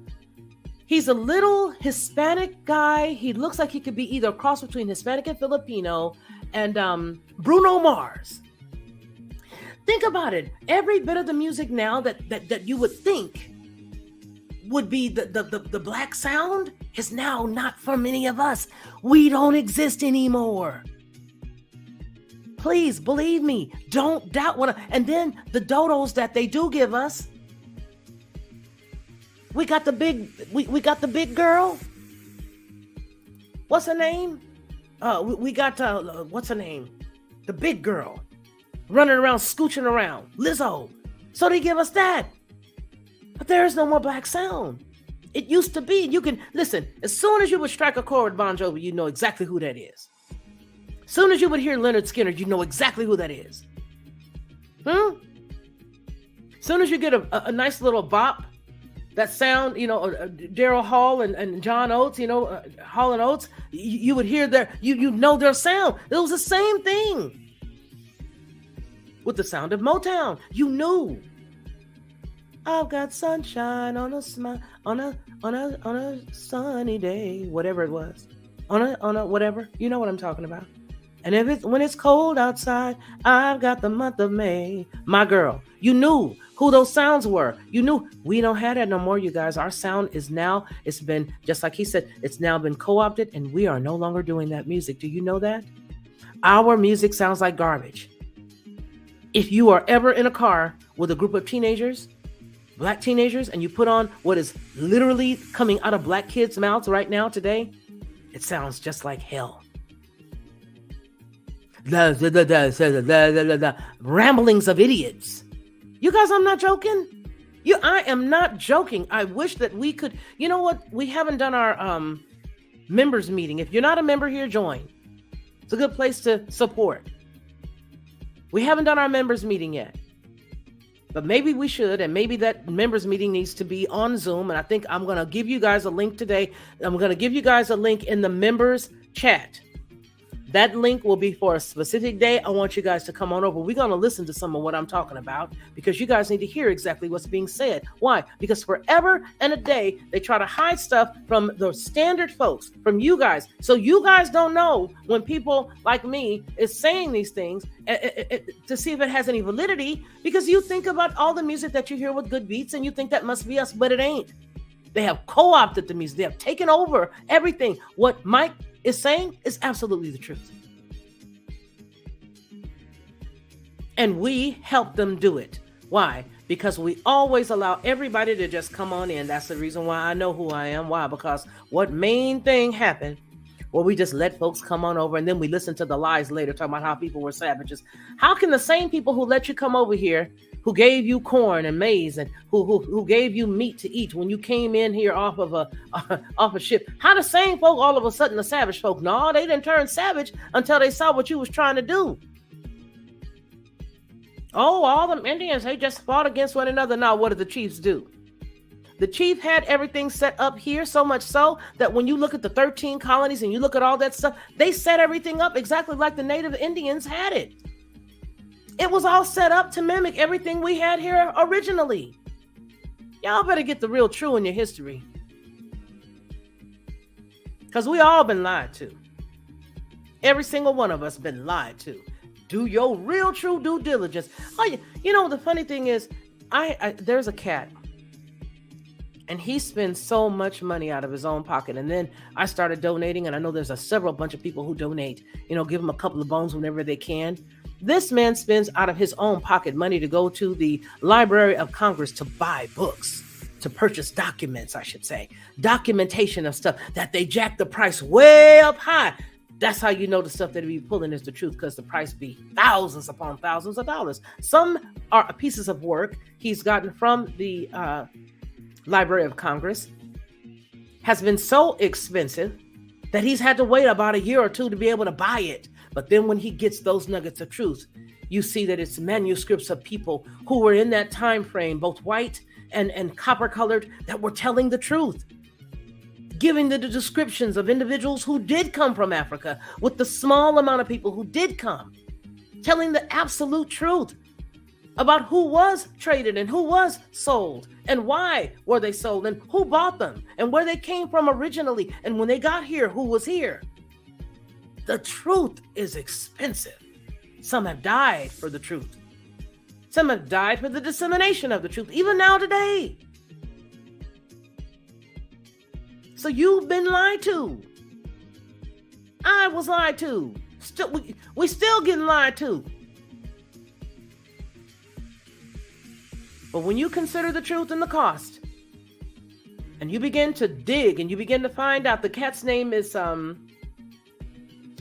He's a little Hispanic guy. He looks like he could be either a cross between Hispanic and Filipino, and Bruno Mars. Think about it. Every bit of the music now that you would think would be the black sound is now not for many of us. We don't exist anymore. Please believe me. Don't doubt and then the dodos that they do give us. We got the big girl. What's her name? We got what's her name? The big girl running around, scooching around. Lizzo. So they give us that. But there is no more black sound. It used to be. You can listen. As soon as you would strike a chord with Bon Jovi, you know exactly who that is. As soon as you would hear Leonard Skinner, you know exactly who that is. As soon as you get a nice little bop, that sound, Daryl Hall and John Oates, Hall and Oates, you would hear you know their sound. It was the same thing with the sound of Motown. You knew. I've got sunshine on a sunny day, whatever it was, on a whatever, you know what I'm talking about. And when it's cold outside, I've got the month of May. My girl, you knew who those sounds were. You knew. We don't have that no more, you guys. Our sound is now, it's been, just like he said, it's now been co-opted, and we are no longer doing that music. Do you know that? Our music sounds like garbage. If you are ever in a car with a group of teenagers, black teenagers, and you put on what is literally coming out of black kids' mouths right now today, it sounds just like hell. The ramblings of idiots. You guys, I'm not joking. I am not joking. I wish that we could, you know what? We haven't done our members meeting. If you're not a member here, join. It's a good place to support. We haven't done our members meeting yet. But maybe we should, and maybe that members meeting needs to be on Zoom. And I think I'm going to give you guys a link today. I'm going to give you guys a link in the members chat. That link will be for a specific day. I want you guys to come on over. We're going to listen to some of what I'm talking about because you guys need to hear exactly what's being said. Why? Because forever and a day, they try to hide stuff from the standard folks, from you guys. So you guys don't know when people like me is saying these things to see if it has any validity, because you think about all the music that you hear with good beats and you think that must be us, but it ain't. They have co-opted the music. They have taken over everything. What Mike is saying is absolutely the truth. And we help them do it. Why? Because we always allow everybody to just come on in. That's the reason why I know who I am. Why? Because what main thing happened, well, we just let folks come on over and then we listen to the lies later talking about how people were savages. How can the same people who let you come over here, who gave you corn and maize and who gave you meat to eat when you came in here off of a ship, how the same folk all of a sudden the savage folk? No, they didn't turn savage until they saw what you was trying to do. Oh, all them Indians, they just fought against one another. Now, what did the chiefs do? The chief had everything set up here, so much so that when you look at the 13 colonies and you look at all that stuff, they set everything up exactly like the native Indians had it. It was all set up to mimic everything we had here originally. Y'all better get the real true in your history. Because we all been lied to. Every single one of us been lied to. Do your real true due diligence. Oh, you know, the funny thing is, there's a cat. And he spends so much money out of his own pocket. And then I started donating. And I know there's several bunch of people who donate, give him a couple of bones whenever they can. This man spends out of his own pocket money to go to the Library of Congress to buy books, to purchase documents, I should say, documentation of stuff that they jack the price way up high. That's how you know the stuff that he be pulling is the truth, because the price be thousands upon thousands of dollars. Some are pieces of work he's gotten from the Library of Congress has been so expensive that he's had to wait about a year or two to be able to buy it. But then when he gets those nuggets of truth, you see that it's manuscripts of people who were in that time frame, both white and copper colored, that were telling the truth, giving the descriptions of individuals who did come from Africa, with the small amount of people who did come, telling the absolute truth about who was traded and who was sold and why were they sold and who bought them and where they came from originally. And when they got here, who was here? The truth is expensive. Some have died for the truth. Some have died for the dissemination of the truth, even now today. So you've been lied to. I was lied to. We still getting lied to. But when you consider the truth and the cost, and you begin to dig and you begin to find out, the cat's name is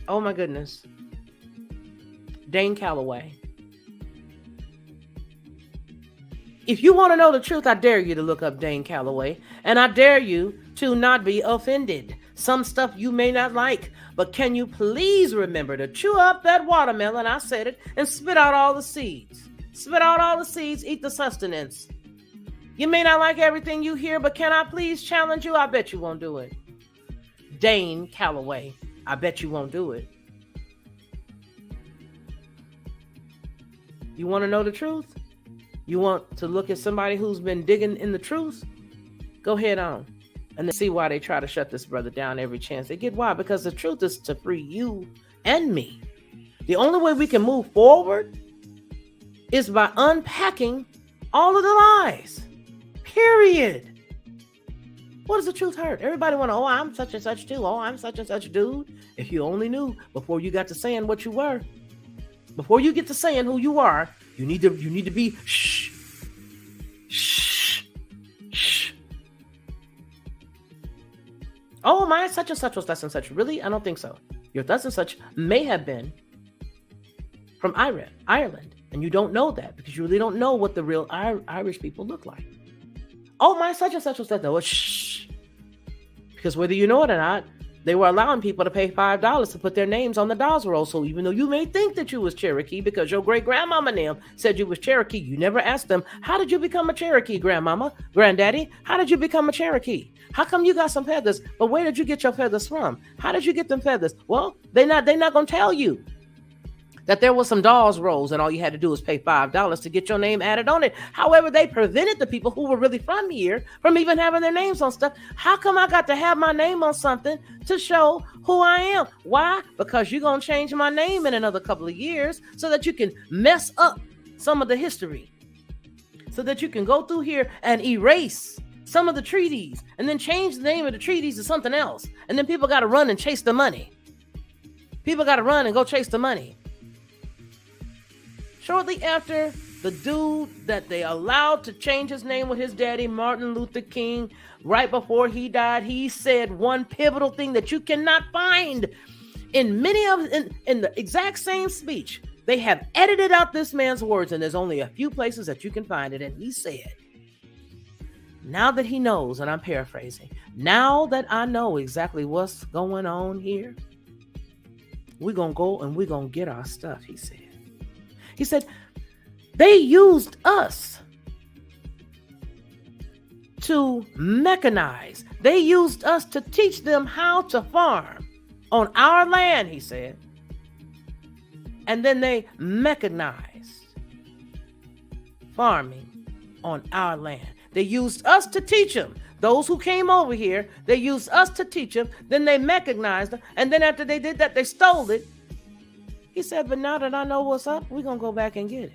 oh my goodness, Dane Calloway. If you want to know the truth, I dare you to look up Dane Calloway, and I dare you to not be offended. Some stuff you may not like, but can you please remember to chew up that watermelon, I said it, and spit out all the seeds. Spit out all the seeds, eat the sustenance. You may not like everything you hear, but can I please challenge you? I bet you won't do it. Dane Calloway, I bet you won't do it. You want to know the truth? You want to look at somebody who's been digging in the truth? Go head on and then see why they try to shut this brother down every chance they get. Why? Because the truth is to free you and me. The only way we can move forward is by unpacking all of the lies. Period. What does the truth hurt? Everybody want to, oh, I'm such and such too. Oh, I'm such and such dude. If you only knew before you got to saying what you were, before you get to saying who you are, you need to be shh. Oh, my such and such was such and such. Really? I don't think so. Your such and such may have been from Ireland, and you don't know that because you really don't know what the real Irish people look like. Oh, my such and such was that. No, shh. Because whether you know it or not, they were allowing people to pay $5 to put their names on the dolls roll. So even though you may think that you was Cherokee because your great grandmama and them said you was Cherokee, you never asked them, how did you become a Cherokee, grandmama, granddaddy? How did you become a Cherokee? How come you got some feathers? But where did you get your feathers from? How did you get them feathers? Well, they're not gonna tell you that there was some dolls rolls and all you had to do was pay $5 to get your name added on it. However, they prevented the people who were really from here from even having their names on stuff. How come I got to have my name on something to show who I am? Why? Because you're going to change my name in another couple of years so that you can mess up some of the history. So that you can go through here and erase some of the treaties and then change the name of the treaties to something else. And then people got to run and chase the money. People got to run and go chase the money. Shortly after, the dude that they allowed to change his name with his daddy, Martin Luther King, right before he died, he said one pivotal thing that you cannot find in the exact same speech. They have edited out this man's words, and there's only a few places that you can find it. And he said, now that he knows, and I'm paraphrasing, now that I know exactly what's going on here, we're going to go and we're going to get our stuff, he said. He said, they used us to mechanize. They used us to teach them how to farm on our land, he said. And then they mechanized farming on our land. They used us to teach them. Those who came over here, they used us to teach them. Then they mechanized them. And then after they did that, they stole it. He said, but now that I know what's up, we're going to go back and get it.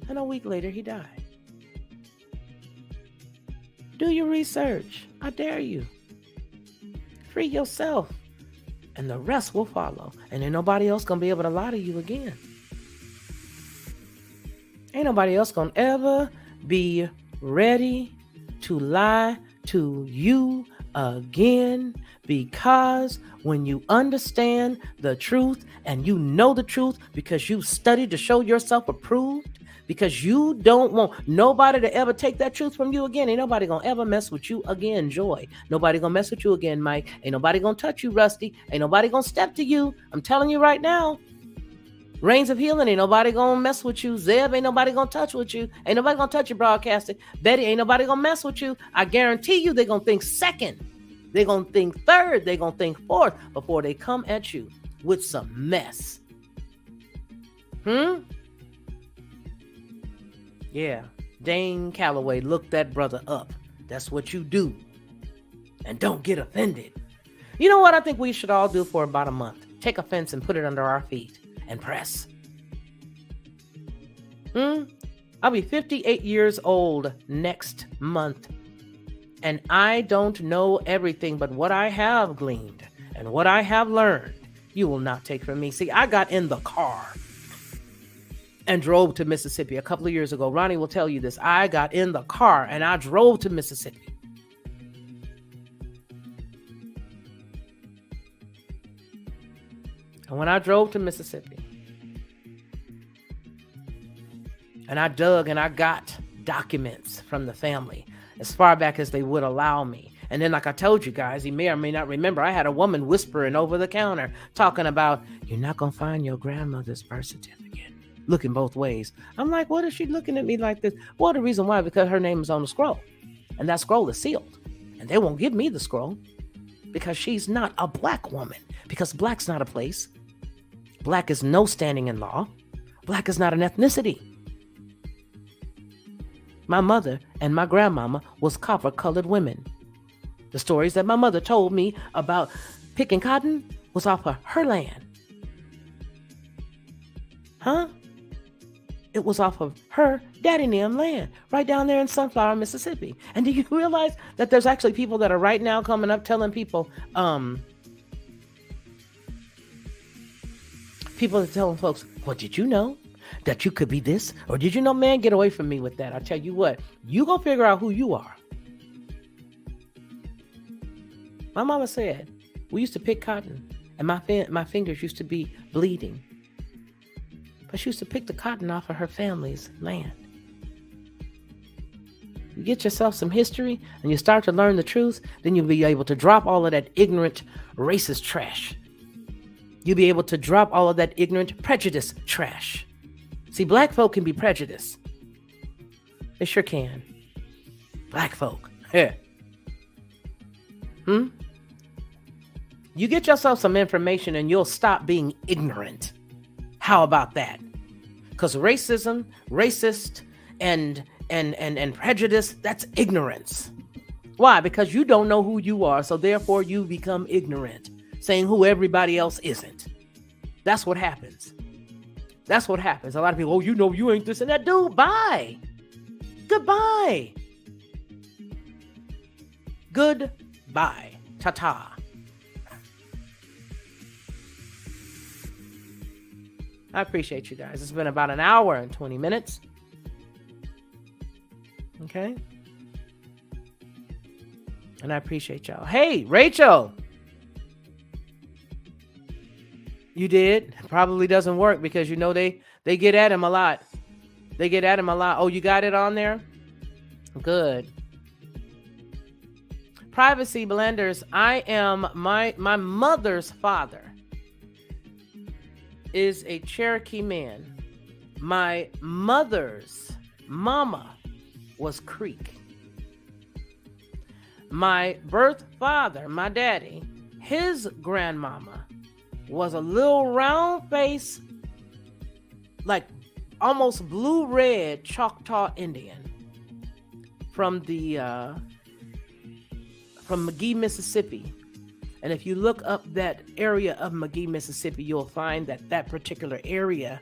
And a week later, he died. Do your research. I dare you. Free yourself. And the rest will follow. And ain't nobody else going to be able to lie to you again. Ain't nobody else going to ever be ready to lie to you again, because when you understand the truth and you know the truth because you studied to show yourself approved, because you don't want nobody to ever take that truth from you again. Ain't nobody gonna ever mess with you again, Joy. Nobody gonna mess with you again, Mike. Ain't nobody gonna touch you, Rusty. Ain't nobody gonna step to you. I'm telling you right now. Reigns of Healing, ain't nobody gonna mess with you. Zeb, ain't nobody gonna touch with you. Ain't nobody gonna touch your broadcasting. Betty, ain't nobody gonna mess with you. I guarantee you they're gonna think second. They're gonna think third. They're gonna think fourth before they come at you with some mess. Yeah, Dane Calloway, look that brother up. That's what you do. And don't get offended. You know what I think we should all do for about a month? Take a fence and put it under our feet. And press. I'll be 58 years old next month. And I don't know everything, but what I have gleaned and what I have learned, you will not take from me. See, I got in the car and drove to Mississippi a couple of years ago. Ronnie will tell you this. I got in the car and I drove to Mississippi. And when I drove to Mississippi, and I dug and I got documents from the family as far back as they would allow me. And then, like I told you guys, you may or may not remember, I had a woman whispering over the counter talking about, you're not going to find your grandmother's birth certificate. Looking both ways. I'm like, what is she looking at me like this? Well, the reason why, because her name is on the scroll. And that scroll is sealed. And they won't give me the scroll because she's not a black woman. Because black's not a place. Black is no standing in law. Black is not an ethnicity. My mother and my grandmama was copper-colored women. The stories that my mother told me about picking cotton was off of her land. It was off of her daddy and them land, right down there in Sunflower, Mississippi. And do you realize that there's actually people that are right now coming up telling people, people are telling folks, well, did you know that you could be this? Or did you know, man, get away from me with that. I tell you what, you go figure out who you are. My mama said, we used to pick cotton and my fingers used to be bleeding. But she used to pick the cotton off of her family's land. You get yourself some history and you start to learn the truth, then you'll be able to drop all of that ignorant racist trash. You'll be able to drop all of that ignorant prejudice trash. See, black folk can be prejudiced. They sure can. Black folk. Yeah. You get yourself some information and you'll stop being ignorant. How about that? Because racism, racist, and prejudice, that's ignorance. Why? Because you don't know who you are, so therefore you become ignorant, saying who everybody else isn't. That's what happens. That's what happens. A lot of people, oh, you know, you ain't this and that. Dude, bye. Goodbye. Goodbye. Ta-ta. I appreciate you guys. It's been about an hour and 20 minutes. Okay. And I appreciate y'all. Hey, Rachel. You did. Probably doesn't work because you know they get at him a lot. They get at him a lot. Oh, you got it on there? Good. Privacy blenders. I am my mother's father is a Cherokee man. My mother's mama was Creek. My birth father, my daddy, his grandmama was a little round face, like almost blue-red Choctaw Indian from McGee, Mississippi. And if you look up that area of McGee, Mississippi, you'll find that particular area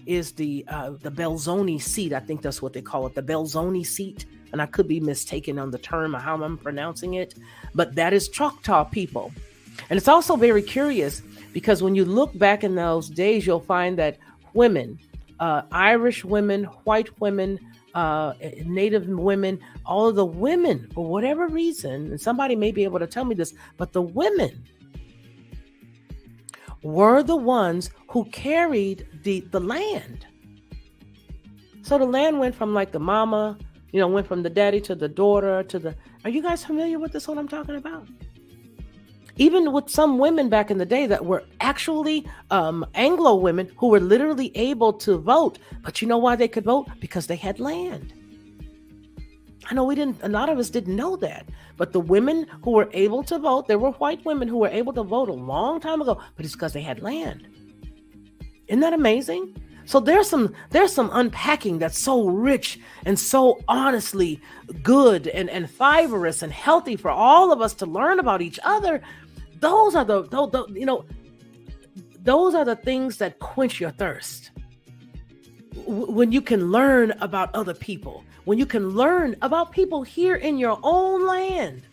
is the Belzoni seat. I think that's what they call it, the Belzoni seat. And I could be mistaken on the term or how I'm pronouncing it, but that is Choctaw people. And it's also very curious because when you look back in those days, you'll find that women, Irish women, white women, Native women, all of the women, for whatever reason, and somebody may be able to tell me this, but the women were the ones who carried the land. So the land went from like the mama, went from the daddy to the daughter to the, are you guys familiar with this, what I'm talking about? Even with some women back in the day that were actually Anglo women who were literally able to vote. But you know why they could vote? Because they had land. I know a lot of us didn't know that. But the women who were able to vote, there were white women who were able to vote a long time ago, but it's because they had land. Isn't that amazing? So there's some unpacking that's so rich and so honestly good and fibrous and healthy for all of us to learn about each other. Those are those are the things that quench your thirst. When you can learn about other people, when you can learn about people here in your own land.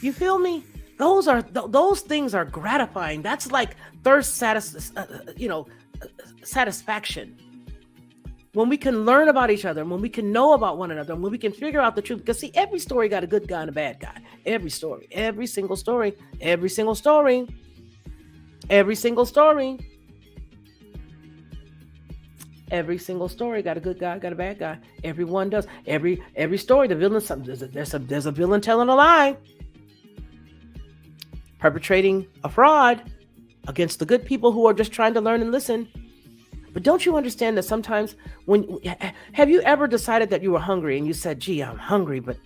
You feel me? Those things are gratifying. That's like thirst satisfaction. When we can learn about each other, when we can know about one another, when we can figure out the truth. Because see, every story got a good guy and a bad guy. Every story, every single story, every single story, every single story. Every single story got a good guy, got a bad guy. Everyone does. Every story, the villain, there's a villain telling a lie, perpetrating a fraud against the good people who are just trying to learn and listen. But don't you understand that sometimes have you ever decided that you were hungry and you said, gee, I'm hungry, but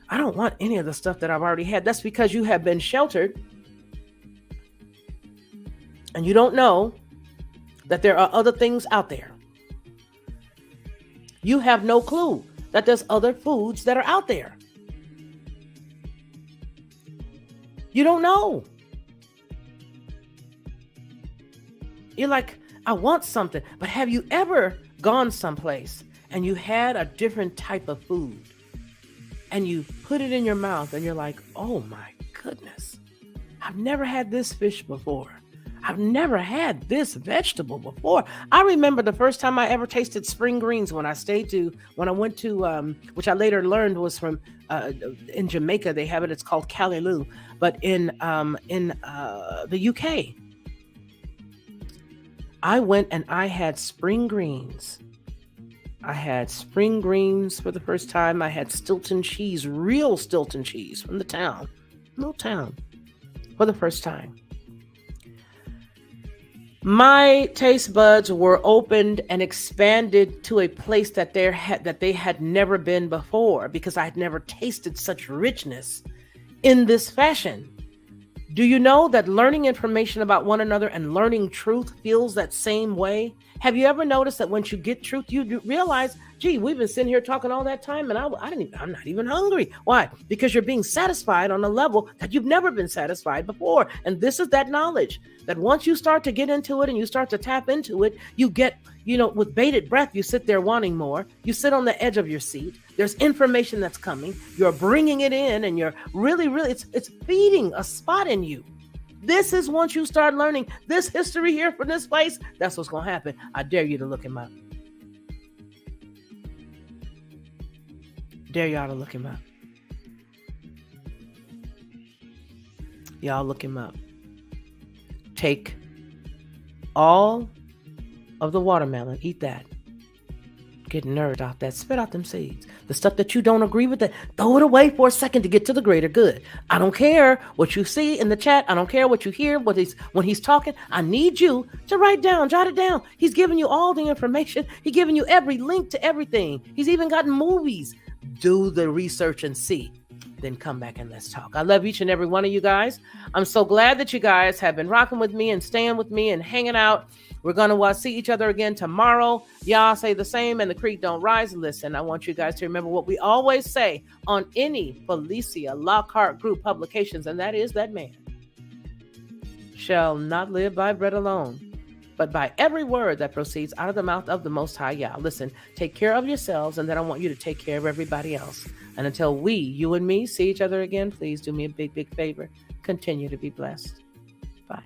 I don't want any of the stuff that I've already had. That's because you have been sheltered and you don't know that there are other things out there. You have no clue that there's other foods that are out there. You don't know. You're like, I want something. But have you ever gone someplace and you had a different type of food and you put it in your mouth and you're like, oh my goodness, I've never had this fish before. I've never had this vegetable before. I remember the first time I ever tasted spring greens when I went to, which I later learned was from, in Jamaica, they have it, it's called callaloo, but in the UK, I went and I had spring greens. I had spring greens for the first time. I had Stilton cheese, real Stilton cheese from the town, little town, for the first time. My taste buds were opened and expanded to a place that they had never been before, because I had never tasted such richness in this fashion. Do you know that learning information about one another and learning truth feels that same way? Have you ever noticed that once you get truth, you realize, gee, we've been sitting here talking all that time and I'm not even hungry. Why? Because you're being satisfied on a level that you've never been satisfied before. And this is that knowledge that once you start to get into it and you start to tap into it, you get, with bated breath, you sit there wanting more. You sit on the edge of your seat. There's information that's coming. You're bringing it in and you're really, it's feeding a spot in you. This is once you start learning this history here from this place, that's what's going to happen. I dare you to look him up. Dare y'all to look him up. Y'all look him up. Take all of the watermelon, eat that. Get nerds out that, spit out them seeds. The stuff that you don't agree with, that throw it away for a second to get to the greater good. I don't care what you see in the chat. I don't care what you hear when he's talking. I need you to write down, jot it down. He's giving you all the information. He's giving you every link to everything. He's even gotten movies. Do the research and see. Then come back and let's talk. I love each and every one of you guys. I'm so glad that you guys have been rocking with me and staying with me and hanging out. We're going to see each other again tomorrow. Y'all say the same and the creek don't rise. Listen, I want you guys to remember what we always say on any Felicia Lockhart Group publications, and that is that man shall not live by bread alone, but by every word that proceeds out of the mouth of the Most High Yah. Listen, take care of yourselves, and then I want you to take care of everybody else. And until we, you and me, see each other again, please do me a big, big favor. Continue to be blessed. Bye.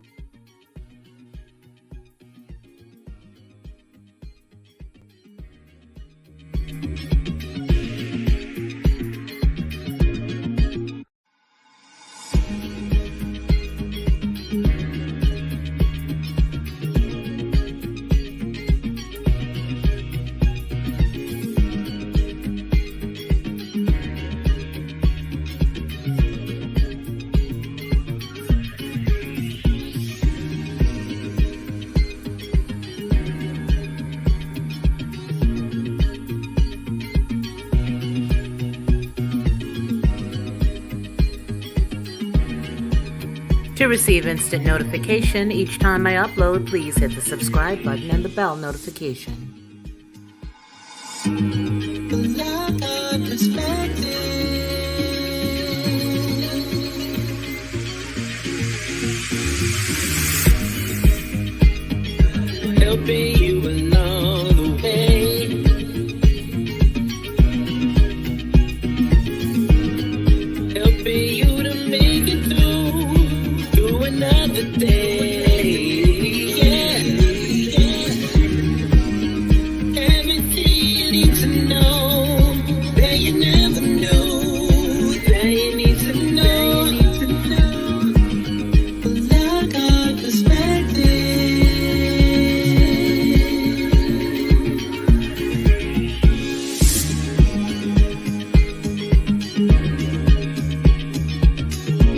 To receive instant notification each time I upload, please hit the subscribe button and the bell notification. Helping you along the way. Helping you to make it through another day.